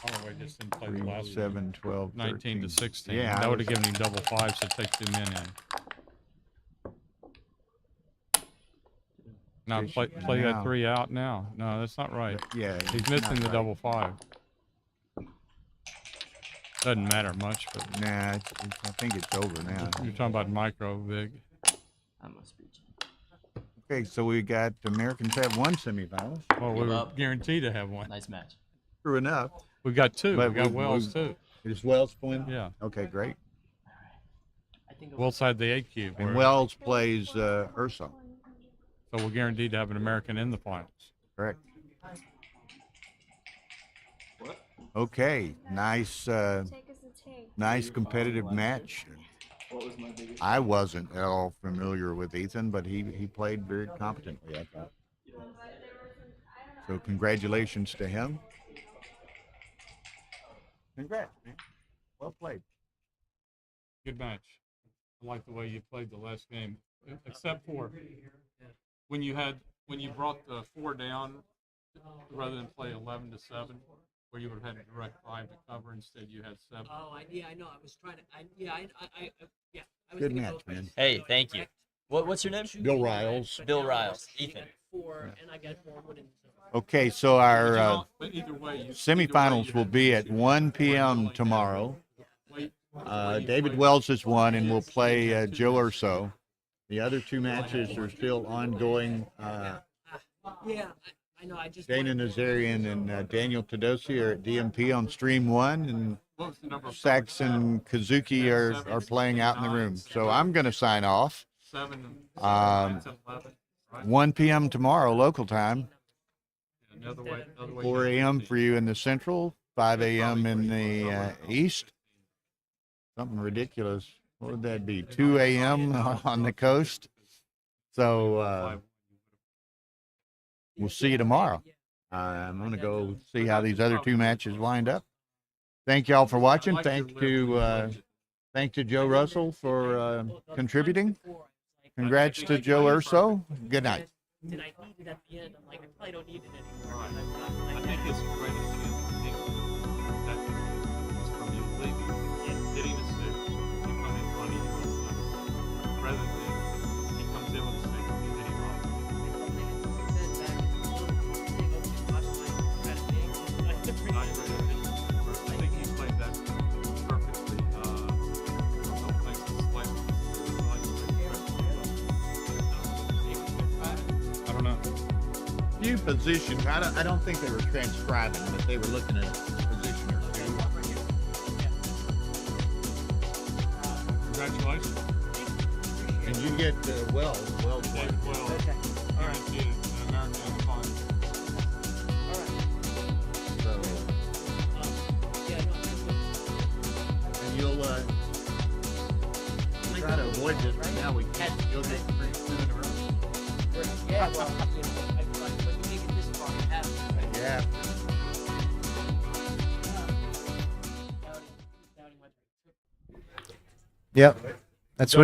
Oh, I just didn't play the 3, last 7, 12, 19 to 13. 16. Yeah, That would have given him double 5s to take 2 men in. Now play that 3 out now. No, that's not right. Yeah, He's missing the right. double 5. Doesn't matter much, but Nah, I think it's over now. you're talking about micro big. I must be. Okay, so we got Americans have 1 semifinals. Well, we Give were up. guaranteed to have one. Nice match. True enough. We got 2. But We got we- Wells we- too. Is Wells playing? Yeah. Okay, great. I think Wells had the 8 cube. And where- Wells plays Urso. So we're guaranteed to have an American in the finals. Correct. What? Okay, nice, nice competitive match. What was my biggest? I wasn't at all familiar with Ethan, but he played very competently, I thought. So congratulations to him. Congrats, man. Well played. Good match. I like the way you played the last game, except for when you brought the 4 down rather than play 11 to 7, where you would have had a direct 5 to cover. Instead, you had 7. Oh, I know. I was trying to. I was Good thinking match, of- man. Hey, thank you. What's your name? Bill Riles. But Bill now Riles. I Ethan. got 4, and I got 4 winning. Okay, so our But either way, semifinals will be at 1 p.m. tomorrow. David Wells has won, and will play Joe Urso. The other 2 matches are still ongoing. Yeah, I know. I just. Dana Nazarian and Daniel Tedosi are at DMP on stream 1, and what was the number of Sax and Kazuki are playing out in the room. So I'm going to sign off. 7 and 11, right? 1 p.m. tomorrow, local time. Another way, 4 a.m. for you in the central, 5 a.m. in the east. Something ridiculous. What would that be? 2 a.m. on the coast. So we'll see you tomorrow. I'm going to go see how these other 2 matches wind up. Thank y'all for watching. Thank to Joe Russell for contributing. Congrats to Joe Urso. Good night. Did I need it at the end? I'm like, I probably don't need it anymore. Right. I'm I like, think it's the greatest thing that is from you leaving and hitting a 6 to come in front of you on stuff. Rather than he comes in with a 6 and you hit him off. I think he played that perfectly. Some places slightly. I don't know. Few positions. I don't think they were transcribing, but they were looking at position or 2. Congratulations. And you get Wells. Wells played. Dave Wells. Guaranteed an American in the finals. So, and you'll try to avoid this right now. We can't go get 3 in a row. Yeah, well, I feel like when you make it this far, you have to, right? Yeah. Doubting whether it took Yep. That's what he